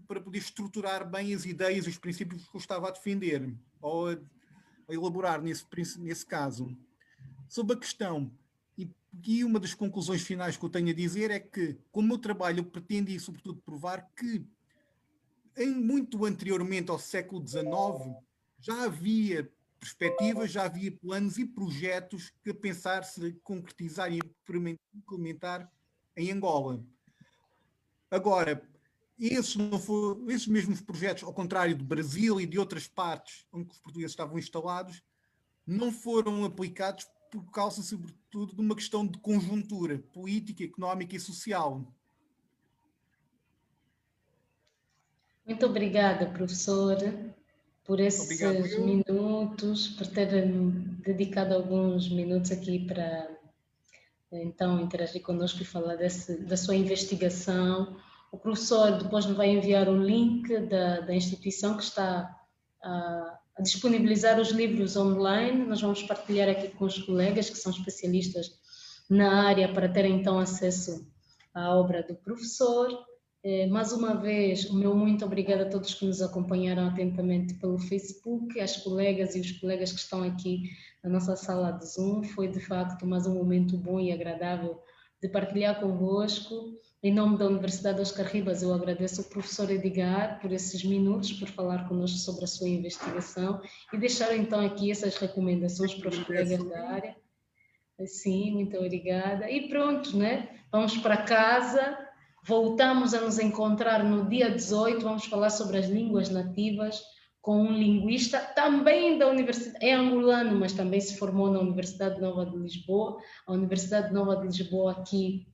para poder estruturar bem as ideias e os princípios que eu estava a defender, ou a elaborar nesse caso. Sobre a questão, e uma das conclusões finais que eu tenho a dizer é que, com o meu trabalho, eu pretendi, sobretudo, provar que, muito anteriormente ao século XIX, já havia perspectivas, já havia planos e projetos que a pensar se concretizar e implementar em Angola. Agora, esses mesmos projetos, ao contrário do Brasil e de outras partes onde os portugueses estavam instalados, não foram aplicados por causa, sobretudo, de uma questão de conjuntura política, económica e social. Muito obrigada, professora, por esses minutos, por ter dedicado alguns minutos aqui para, então, interagir conosco e falar da sua investigação. O professor depois nos vai enviar um link da instituição que está a disponibilizar os livros online. Nós vamos partilhar aqui com os colegas que são especialistas na área para terem, então, acesso à obra do professor. Mais uma vez, o meu muito obrigado a todos que nos acompanharam atentamente pelo Facebook, às colegas e os colegas que estão aqui na nossa sala de Zoom. Foi, de facto, mais um momento bom e agradável de partilhar convosco. Em nome da Universidade Oscar Ribas, eu agradeço ao professor Edgar por esses minutos, por falar conosco sobre a sua investigação e deixar, então, aqui essas recomendações para os colegas da área. Sim, muito obrigada. E pronto, né? Vamos para casa. Voltamos a nos encontrar no dia 18, vamos falar sobre as línguas nativas com um linguista, também da Universidade, é angolano, mas também se formou na Universidade Nova de Lisboa. A Universidade Nova de Lisboa aqui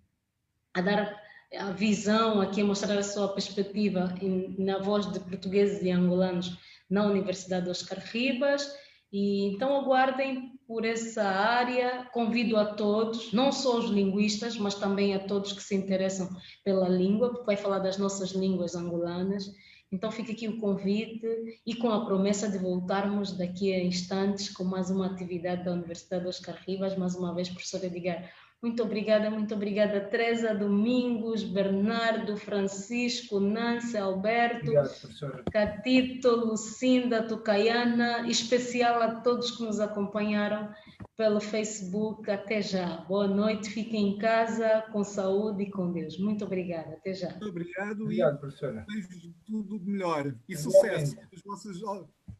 a dar a visão, aqui a mostrar a sua perspectiva na voz de portugueses e angolanos na Universidade Oscar Ribas. E então aguardem por essa área, convido a todos, não só os linguistas, mas também a todos que se interessam pela língua, porque vai falar das nossas línguas angolanas. Então fica aqui o convite e com a promessa de voltarmos daqui a instantes com mais uma atividade da Universidade Oscar Ribas. Mais uma vez, professora Edgar, muito obrigada, Teresa, Domingos, Bernardo, Francisco, Nancy, Alberto, obrigado, Catito, Lucinda, Tucaiana, especial a todos que nos acompanharam pelo Facebook. Até já. Boa noite, fiquem em casa, com saúde e com Deus. Muito obrigada, até já. Muito obrigado, professora. Desejo tudo melhor e sucesso.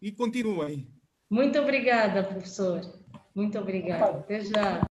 E continuem. Muito obrigada, professor. Muito obrigada. Até já.